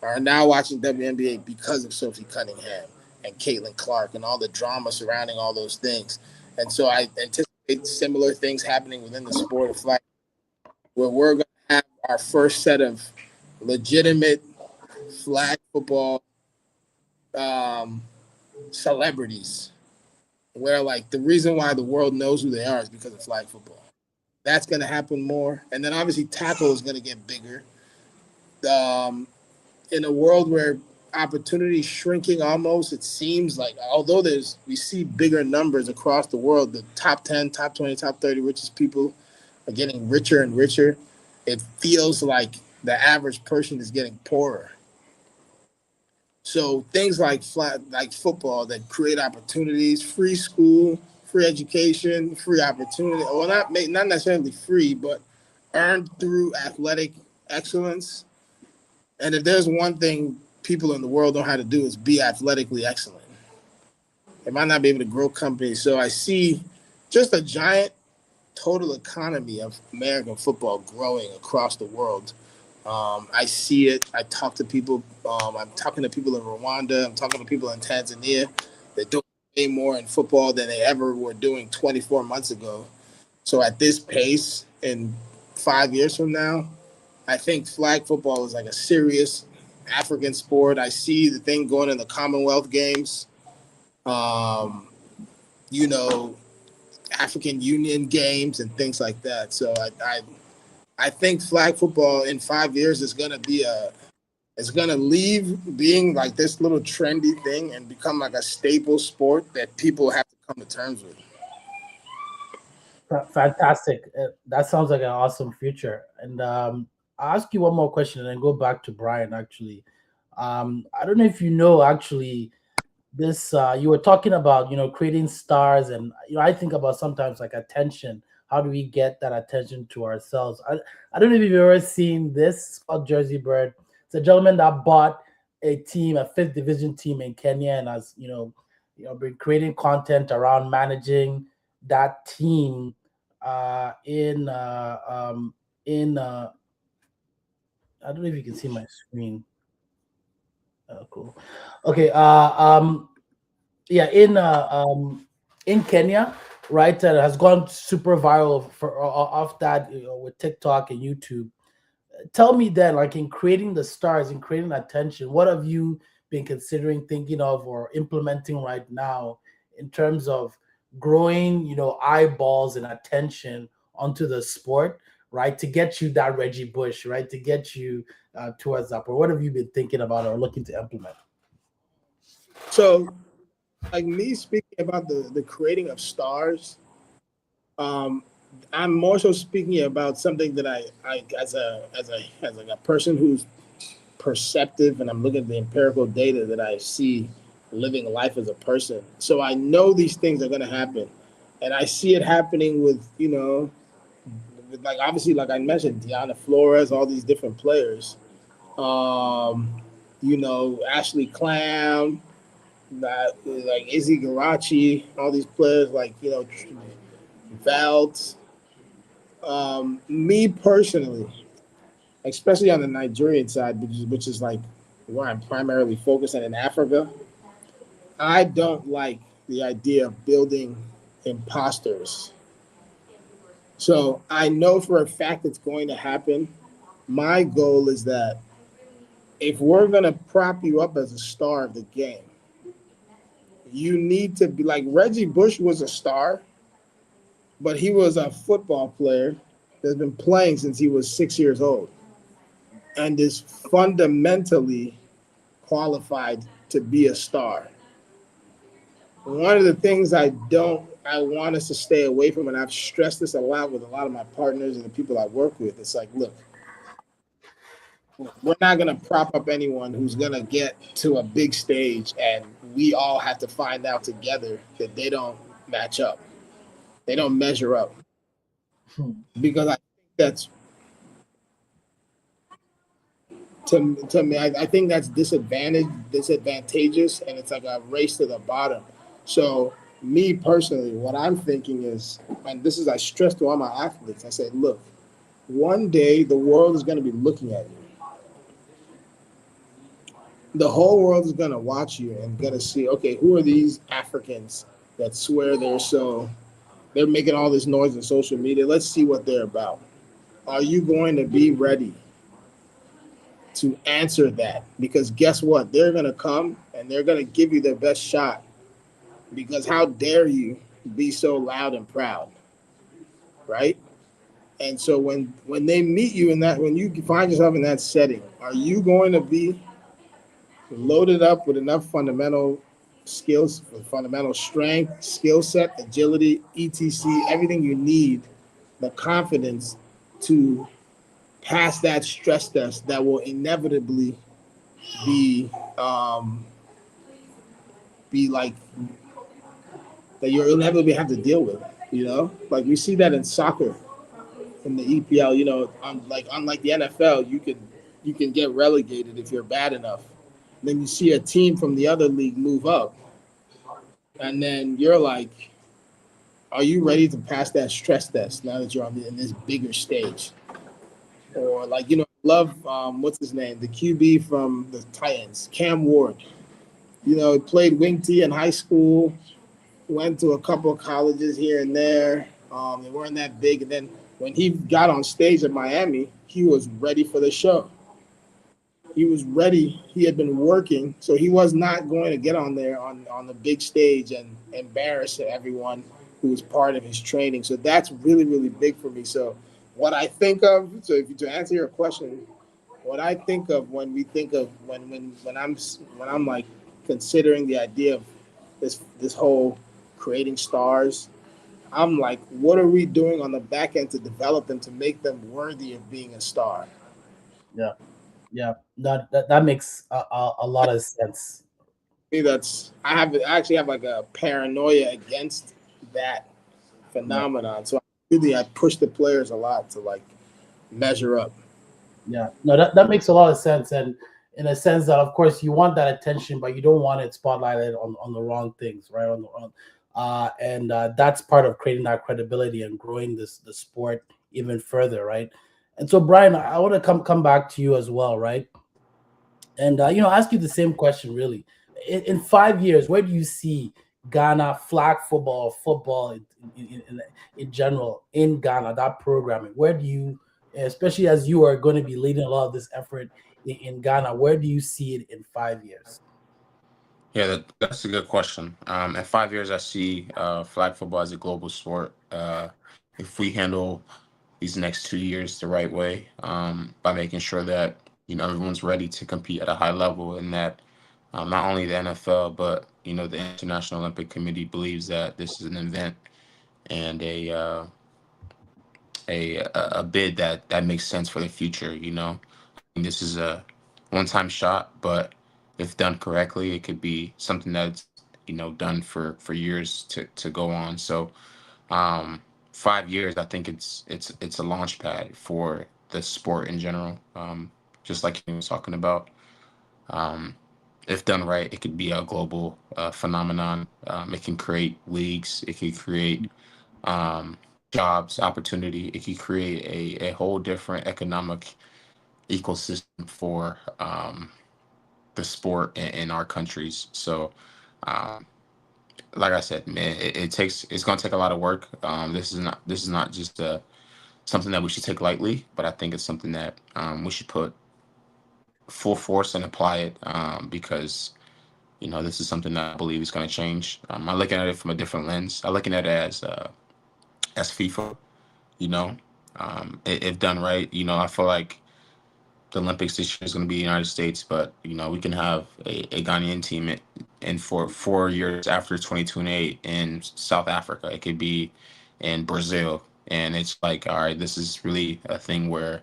are now watching WNBA because of Sophie Cunningham and Caitlin Clark and all the drama surrounding all those things. And so I anticipate similar things happening within the sport of flag, where we're going to have our first set of legitimate flag football celebrities, where the reason why the world knows who they are is because of flag football. That's going to happen more. And then obviously tackle is going to get bigger. In a world where opportunity is shrinking almost, it seems like, although we see bigger numbers across the world, the top 10, top 20, top 30 richest people are getting richer and richer. It feels like the average person is getting poorer. So things like football that create opportunities, free school, free education, free opportunity. Well, not necessarily free, but earned through athletic excellence. And if there's one thing people in the world know how to do is be athletically excellent. They might not be able to grow companies. So I see just a giant total economy of American football growing across the world. I see it. I talk to people. I'm talking to people in Rwanda. I'm talking to people in Tanzania. They're doing way more in football than they ever were doing 24 months ago. So at this pace, in 5 years from now, I think flag football is like a serious African sport. I see the thing going in the Commonwealth Games. You know, African Union games and things like that. So I think flag football in 5 years is gonna be it's gonna leave being like this little trendy thing and become like a staple sport that people have to come to terms with. Fantastic. That sounds like an awesome future. And I'll ask you one more question and then go back to Brian. Actually, I don't know if you know. Actually, this you were talking about, creating stars, and I think about sometimes like attention. How do we get that attention to ourselves? I don't know if you've ever seen this. It's called Jersey Bird. It's a gentleman that bought a team, a fifth division team in Kenya, and has been creating content around managing that team in I don't know if you can see my screen. Oh, cool. Okay. Yeah, in Kenya, right? That has gone super viral for off that, with TikTok and YouTube. Tell me then, like in creating the stars and creating attention, what have you been considering, thinking of, or implementing right now in terms of growing, eyeballs and attention onto the sport, right? To get you that Reggie Bush, right? To get you towards that. Or what have you been thinking about or looking to implement? So, like me speaking about the creating of stars, I'm more so speaking about something that I as like a person who's perceptive, and I'm looking at the empirical data that I see living life as a person. So I know these things are going to happen, and I see it happening with with, like, obviously, like I mentioned, Deanna Flores, all these different players. Ashley Clown, like Izzy Garachi, all these players, like Velt. Me personally, especially on the Nigerian side, which is like where I'm primarily focused on in Africa, I don't like the idea of building imposters. So I know for a fact it's going to happen. My goal is that if we're going to prop you up as a star of the game, you need to be like Reggie Bush was a star, but he was a football player that's been playing since he was 6 years old and is fundamentally qualified to be a star. One of the things I want us to stay away from, and I've stressed this a lot with a lot of my partners and the people I work with, it's like, look, we're not going to prop up anyone who's going to get to a big stage and we all have to find out together that they don't match up. They don't measure up. Because I think that's, to me, I think that's disadvantageous, and it's like a race to the bottom. So me personally, what I'm thinking is, and this is, I stress to all my athletes, I say, look, one day the world is going to be looking at you. The whole world is going to watch you and going to see, okay, who are these Africans that swear they're making all this noise on social media? Let's see what they're about. Are you going to be ready to answer that? Because guess what? They're going to come and they're going to give you their best shot, because how dare you be so loud and proud, right? And so when they meet you in that, when you find yourself in that setting, are you going to be loaded up with enough fundamental skills, fundamental strength, skill set, agility, etc., everything you need, the confidence to pass that stress test that will inevitably be like that you'll inevitably have to deal with, like we see that in soccer. in the EPL. You know, unlike the NFL, you can get relegated if you're bad enough. Then you see a team from the other league move up, and then you're like, are you ready to pass that stress test now that you're in this bigger stage? Or like, you know, love what's his name, the QB from the Titans, Cam Ward. You know, he played wing T in high school, went to a couple of colleges here and there. They weren't that big, and then when he got on stage at Miami, he was ready for the show. He was ready. He had been working, so he was not going to get on there on the big stage and embarrass everyone who was part of his training. So that's really, really big for me. So what I think of, so if to answer your question, what I think of when we think of when I'm like considering the idea of this whole creating stars, I'm like, what are we doing on the back end to develop them to make them worthy of being a star? Yeah, yeah, that makes a lot of sense. Me, I actually have like a paranoia against that Yeah, phenomenon. So I push the players a lot to like measure up. yeah, no, that makes a lot of sense, and in a sense that, of course, you want that attention, but you don't want it spotlighted on the wrong things, right? And that's part of creating that credibility and growing the sport even further, right? And so, Brian, I want to come back to you as well, right? And ask you the same question, really. In 5 years, where do you see Ghana flag football in general in Ghana, that programming? Where do you, especially as you are going to be leading a lot of this effort in Ghana, where do you see it in 5 years? Yeah, that's a good question. In 5 years, I see flag football as a global sport. If we handle these next 2 years the right way, by making sure that everyone's ready to compete at a high level, and that not only the NFL but the International Olympic Committee believes that this is an event and a bid that makes sense for the future. And this is a one-time shot, but if done correctly, it could be something that's done for years to go on. So 5 years, I think it's a launch pad for the sport in general. Just like he was talking about, um, if done right, it could be a global phenomenon. It can create leagues. It can create um, jobs, opportunity. It can create a whole different economic ecosystem for the sport in our countries. So, um, like I said, man, it's going to take a lot of work. This is not just something that we should take lightly, but I think it's something that we should put full force and apply it, because this is something that I believe is going to change. I'm looking at it from a different lens. I'm looking at it as FIFA. You know, if done right, I feel like the Olympics this year is going to be the United States, but we can have a Ghanaian team in for 4 years after 2028 in South Africa. It could be in Brazil, and it's like, all right, this is really a thing where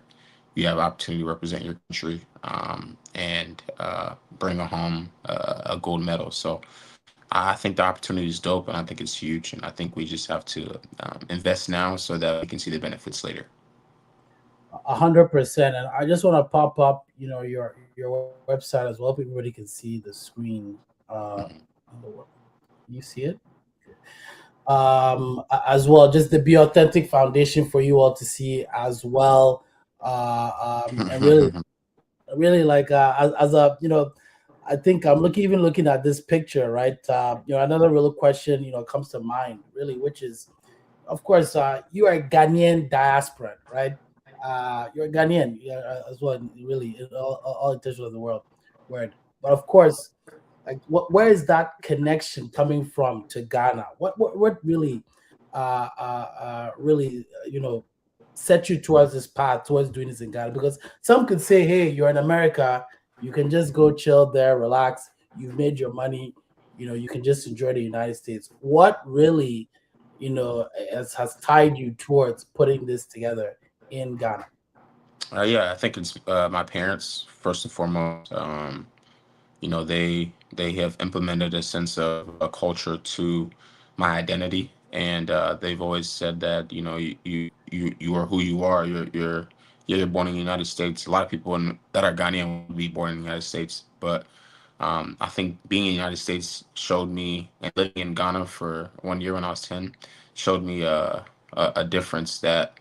you have opportunity to represent your country, and bring home a gold medal. So I think the opportunity is dope, and I think it's huge, and I think we just have to invest now so that we can see the benefits later. 100%. And I just want to pop up, your website as well. Everybody can see the screen. You see it as well. Just the Be Authentic Foundation for you all to see as well. And really like as a I think I'm looking at this picture, right? Another real question comes to mind, really, which is, of course, you are a Ghanaian diaspora, right? You're a Ghanaian as well, really, in all intentions of the word. But of course, like, where is that connection coming from to Ghana? What really, really, set you towards this path, towards doing this in Ghana? Because some could say, hey, you're in America, you can just go chill there, relax. You've made your money, you can just enjoy the United States. What really, has tied you towards putting this together in Ghana? Yeah, I think it's my parents first and foremost. They have implemented a sense of a culture to my identity, and they've always said that you are who you are. You're born in the United States. A lot of people that are Ghanaian would be born in the United States, but I think being in the United States showed me, and living in Ghana for 1 year when I was 10, showed me a difference that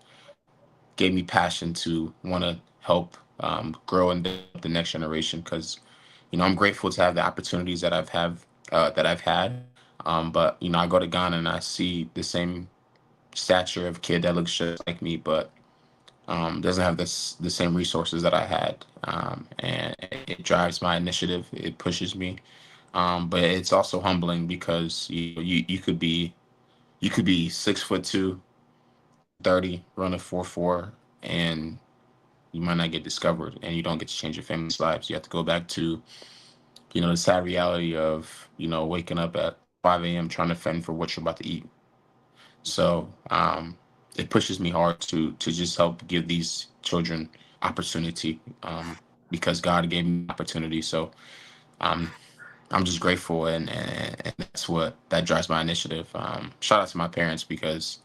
gave me passion to want to help grow and develop the next generation. Because I'm grateful to have the opportunities that I've had. But I go to Ghana and I see the same stature of kid that looks just like me, but doesn't have the same resources that I had, and it drives my initiative. It pushes me, but it's also humbling because you could be 6'2", 30, run a 4.4, and you might not get discovered, and you don't get to change your family's lives. You have to go back to the sad reality of waking up at 5 a.m. trying to fend for what you're about to eat. So it pushes me hard to just help give these children opportunity, because God gave me opportunity. So um, I'm just grateful, and that's what that drives my initiative. Shout out to my parents because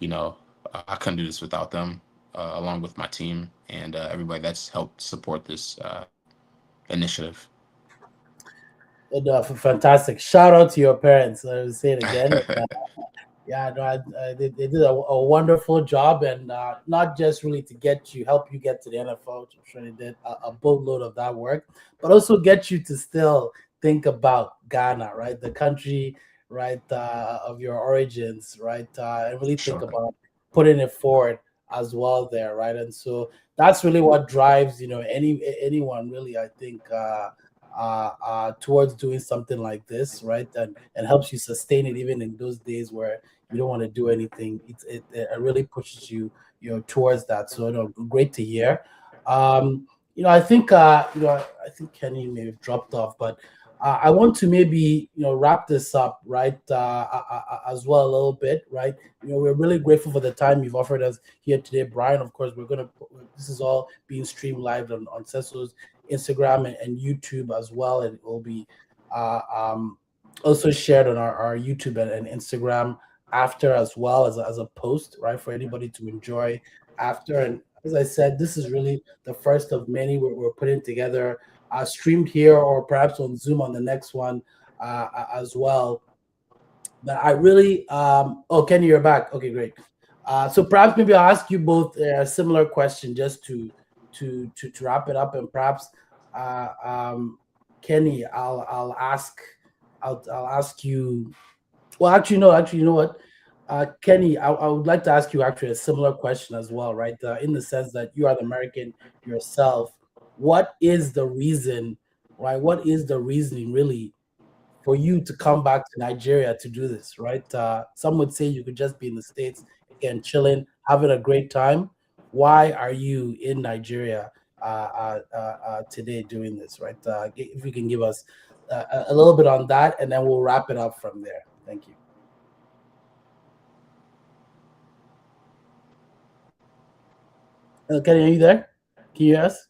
I couldn't do this without them, along with my team and everybody that's helped support this initiative. And, fantastic. Shout out to your parents. I will say it again. Yeah, no, they did a wonderful job, and not just really to help you get to the NFL, which I'm sure they did a boatload of that work, but also get you to still think about Ghana, right, the country, right, of your origins, right, and really think Sure. about putting it forward as well there, right, and so that's really what drives anyone really, I think. Towards doing something like this, right, and helps you sustain it even in those days where you don't want to do anything. It really pushes you towards that. So great to hear. I think I think Kenny may have dropped off, but I want to maybe wrap this up, right, as well a little bit, right. We're really grateful for the time you've offered us here today, Brian. Of course, this is all being streamed live on Seso's Instagram and YouTube as well, and it will be uh, um, also shared on our YouTube and Instagram after, as well as a post, right, for anybody to enjoy after. And as I said, this is really the first of many we're putting together, streamed here or perhaps on Zoom on the next one as well. But I really, oh, Kenny, you're back. Okay, great. So perhaps maybe I'll ask you both a similar question just to wrap it up, and perhaps Kenny, I'll ask you. Well, actually, no. Actually, you know what, Kenny, I would like to ask you actually a similar question as well, right? In the sense that you are an American yourself. What is the reason, right? What is the reasoning really for you to come back to Nigeria to do this, right? Some would say you could just be in the States, again, chilling, having a great time. Why are you in Nigeria today doing this, right? If you can give us a little bit on that, and then we'll wrap it up from there. Thank you. Kenny, are you there? Can you hear us?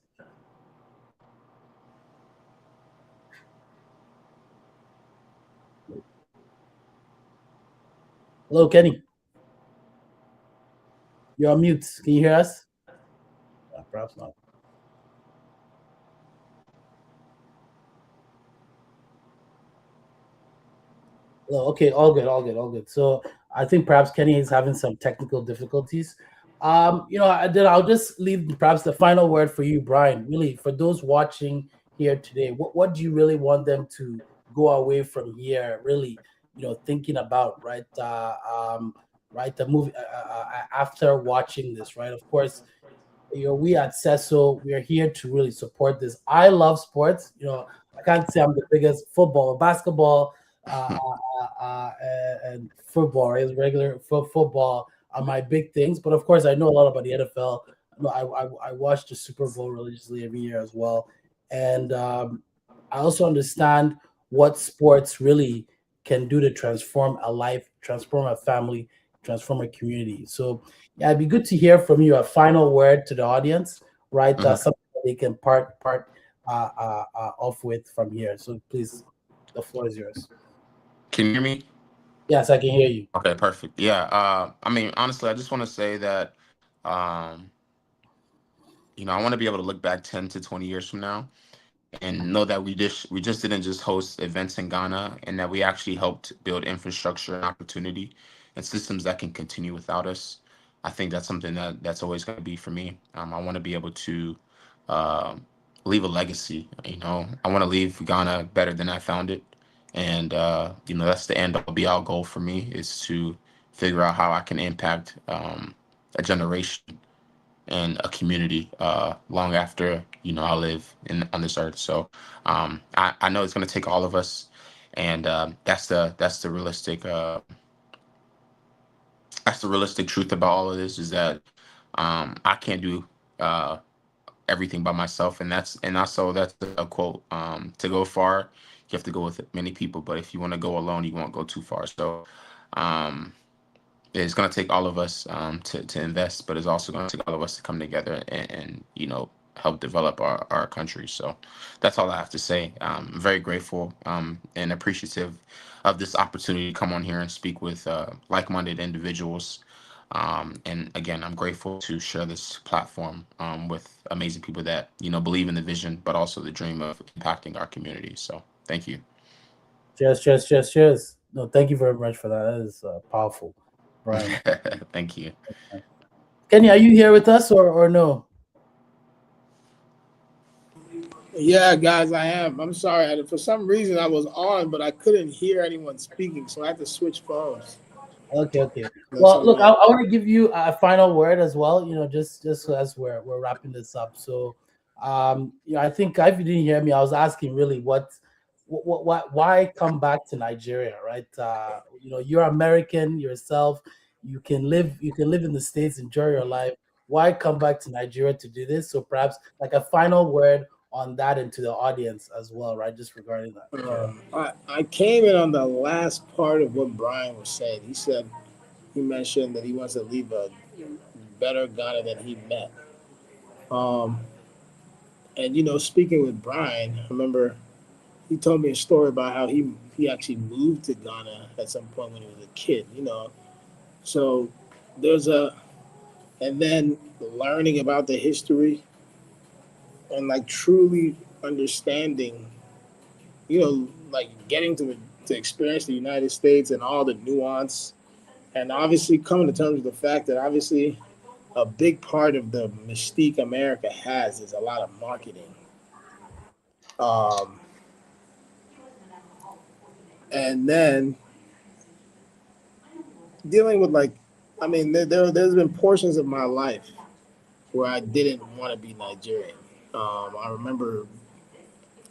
Hello, Kenny. You're on mute. Can you hear us? Perhaps not. Hello. Okay, all good, all good, all good. So I think perhaps Kenny is having some technical difficulties. I'll just leave perhaps the final word for you, Brian. Really, for those watching here today, what do you really want them to go away from here? Really, thinking about, right? Right, the movie after watching this, right? Of course, we at Seso, we are here to really support this. I love sports. I can't say I'm the biggest football, basketball, and football, right? Regular football are my big things. But of course, I know a lot about the NFL. I watch the Super Bowl religiously every year as well, and I also understand what sports really can do to transform a life, transform a family, transform a community. So yeah, it'd be good to hear from you a final word to the audience, right? Mhm. Something that they can part off with from here. So please, the floor is yours. Can you hear me? Yes, I can hear you. Okay, perfect. Yeah. I mean, honestly, I just want to say that, um, I want to be able to look back 10 to 20 years from now and know that we just didn't just host events in Ghana, and that we actually helped build infrastructure and opportunity and systems that can continue without us. I think that's something that's always going to be for me. I want to be able to um leave a legacy. I want to leave Ghana better than I found it, and that's the end all be all goal for me, is to figure out how I can impact a generation and a community long after I live on this earth. So I know it's going to take all of us, and that's the realistic truth about all of this, is that I can't do uh, everything by myself, and also that's a quote. To go far, you have to go with many people, but if you want to go alone, you won't go too far. So. Um, it's going to take all of us to invest, but it's also going to take all of us to come together and help develop our country. So that's all I have to say. I'm very grateful and appreciative of this opportunity to come on here and speak with like-minded individuals. And again, I'm grateful to share this platform with amazing people that believe in the vision, but also the dream of impacting our community. So thank you. Cheers. No, thank you very much for that. That is powerful, Brian. Thank you. Kenny, are you here with us or no? Yeah, guys, I am. I'm sorry. For some reason, I was on, but I couldn't hear anyone speaking, so I had to switch phones. Okay. So Well, look, yeah. I want to give you a final word as well. Just as we're wrapping this up. So, I think if you didn't hear me, I was asking really why come back to Nigeria, right? You're American yourself. You can live in the States, enjoy your life. Why come back to Nigeria to do this? So perhaps like a final word on that and to the audience as well, right? Just regarding that. I came in on the last part of what Brian was saying. He mentioned that he wants to leave a better Ghana than he met. Um, and speaking with Brian, I remember he told me a story about how he actually moved to Ghana at some point when he was a kid. So there's and then learning about the history and like truly understanding, like getting to experience the United States and all the nuance, and obviously coming to terms with the fact that obviously a big part of the mystique America has is a lot of marketing. Um, and then dealing with there's been portions of my life where I didn't want to be Nigerian. I remember,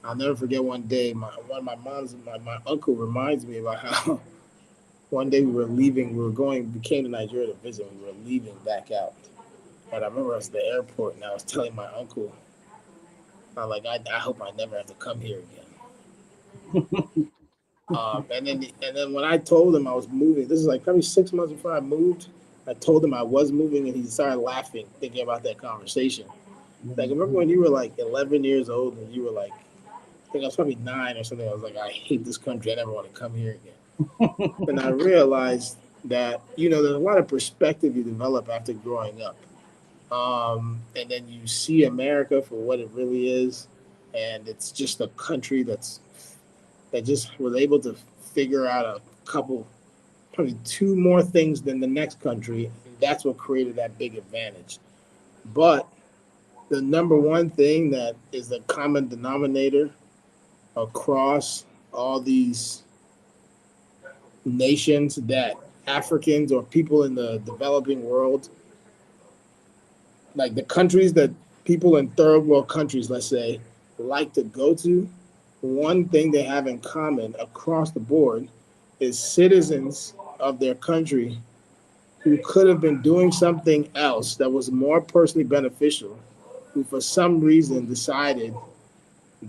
I'll never forget one day, one of my mom's, my uncle reminds me about how one day we were leaving, we came to Nigeria to visit, we were leaving back out. And I remember I was at the airport and I was telling my uncle, I hope I never have to come here again. And then when I told him I was moving, this is like probably 6 months before I moved. I told him I was moving, and he started laughing, thinking about that conversation. Like, remember when you were like 11 years old, and you were like, I think I was probably 9 or something. I was like, I hate this country. I never want to come here again. And I realized that there's a lot of perspective you develop after growing up, and then you see America for what it really is, and it's just a country that just was able to figure out a couple, probably two more things than the next country. And that's what created that big advantage. But the number one thing that is the common denominator across all these nations, that Africans or people in the developing world, like the countries that people in third world countries, let's say, like to go to, one thing they have in common across the board is citizens of their country who could have been doing something else that was more personally beneficial, who for some reason decided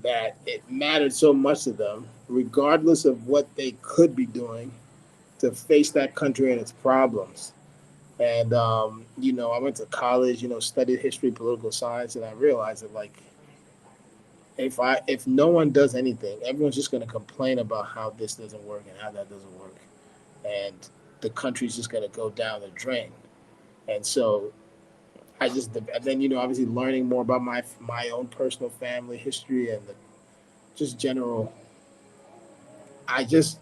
that it mattered so much to them, regardless of what they could be doing, to face that country and its problems. And I went to college, studied history, political science, and I realized that if no one does anything, everyone's just going to complain about how this doesn't work and how that doesn't work. and the country's just going to go down the drain. And so and then, obviously learning more about my own personal family history and just general, I just,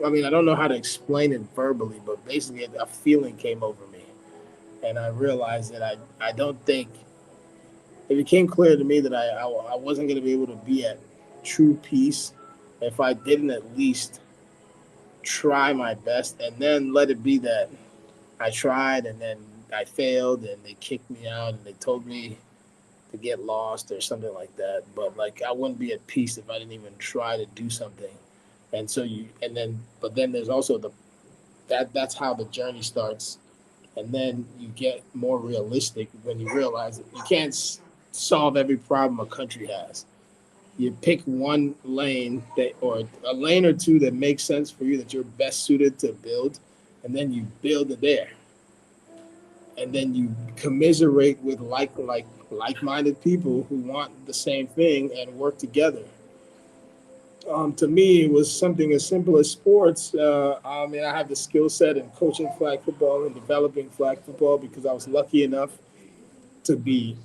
I mean, I don't know how to explain it verbally, but basically a feeling came over me. And I realized that I don't think, it became clear to me that I wasn't going to be able to be at true peace if I didn't at least try my best and then let it be that I tried and then I failed and they kicked me out and they told me to get lost or something like that. But like I wouldn't be at peace if I didn't even try to do something. And so but then there's also that's how the journey starts. And then you get more realistic when you realize that you can't solve every problem a country has. You pick one lane or a lane or two that makes sense for you, that you're best suited to build, and then you build it there. And then you commiserate with like-minded people who want the same thing and work together. To me, it was something as simple as sports. I mean, I have the skill set in coaching flag football and developing flag football because I was lucky enough to be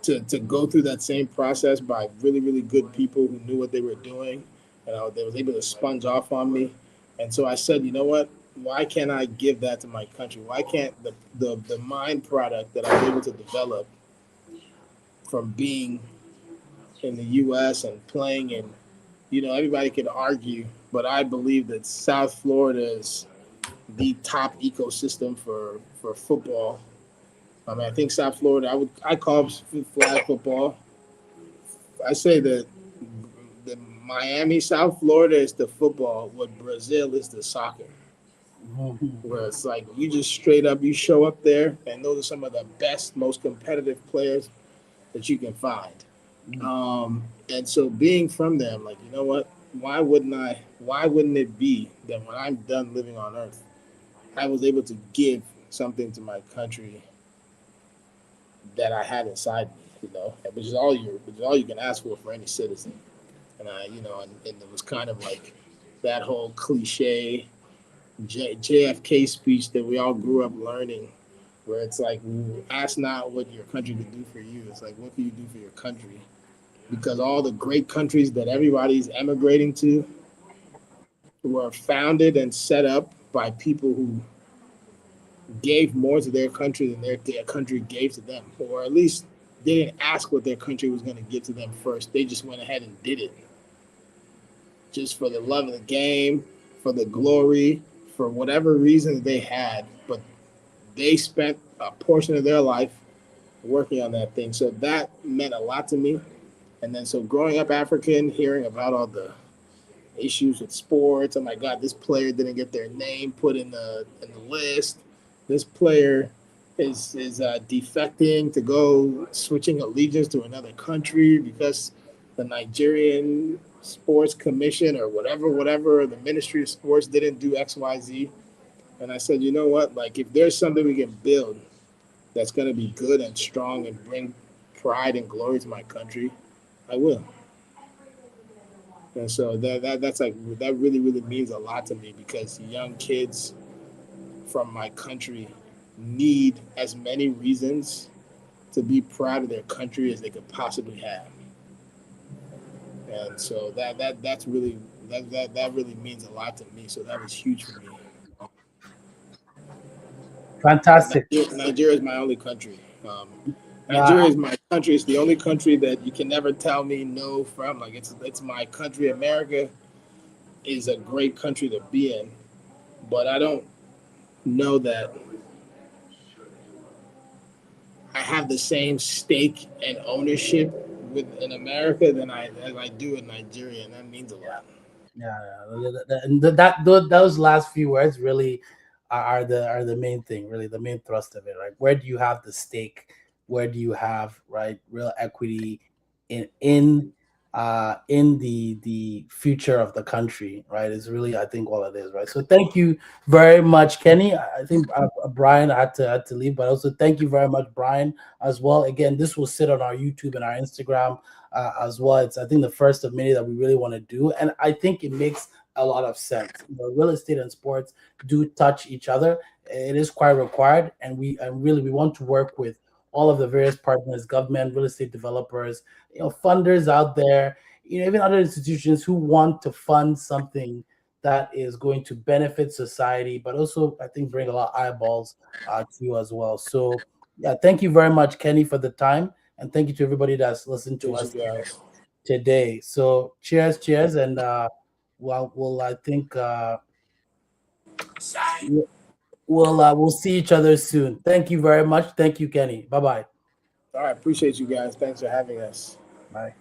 to go through that same process by really, really good people who knew what they were doing, and they was able to sponge off on me. And so I said, you know what? Why can't I give that to my country? Why can't the mind product that I was able to develop from being in the U.S. and playing in, everybody could argue, but I believe that South Florida is the top ecosystem for football. I mean, I think South Florida, I call flag football. I say that the Miami, South Florida is the football, what Brazil is the soccer. Where it's like you just straight up, you show up there, and those are some of the best, most competitive players that you can find. And so being from there, I'm like, you know what? Why wouldn't it be that when I'm done living on Earth, I was able to give something to my country that I had inside me, which is all you can ask for any citizen. And and it was kind of like that whole cliche JFK speech that we all grew up learning, where it's like, ask not what your country can do for you. It's like, what can you do for your country? Because all the great countries that everybody's emigrating to were founded and set up by people who gave more to their country than their country gave to them, or at least they didn't ask what their country was going to give to them first. They just went ahead and did it, just for the love of the game, for the glory, for whatever reason they had. But they spent a portion of their life working on that thing. So that meant a lot to me. And then so growing up African, hearing about all the issues with sports. Oh my God, this player didn't get their name put in the list. This player is defecting to go switching allegiance to another country because the Nigerian Sports Commission or whatever, the Ministry of Sports didn't do XYZ. And I said, you know what? Like, if there's something we can build that's going to be good and strong and bring pride and glory to my country, I will. And so that's like, that really, really means a lot to me, because young kids from my country need as many reasons to be proud of their country as they could possibly have. And so that really means a lot to me. So that was huge for me. Fantastic. Nigeria is my only country. Nigeria is my country. It's the only country that you can never tell me no from. Like, it's my country. America is a great country to be in, but I don't know that I have the same stake and ownership in America as I do in Nigeria, and that means a lot. Yeah, those last few words really are the main thing, really the main thrust of it, right? Where do you have the stake? Where do you have, right, real equity in the future of the country, right? Is really, I think, all it is, right? So thank you very much, Kenny. I think Brian had to leave, but also thank you very much, Brian, as well. Again, this will sit on our YouTube and our Instagram as well. It's, I think, the first of many that we really want to do, and I think it makes a lot of sense. Real estate and sports do touch each other. It is quite required, and we want to work with all of the various partners, government, real estate developers, funders out there, even other institutions who want to fund something that is going to benefit society, but also I think bring a lot of eyeballs to you as well. So yeah, thank you very much, Kenny, for the time, and thank you to everybody that's listened to us today. So cheers, and we'll I think we'll see each other soon. Thank you very much. Thank you, Kenny. Bye-bye. All right, appreciate you guys. Thanks for having us. Bye.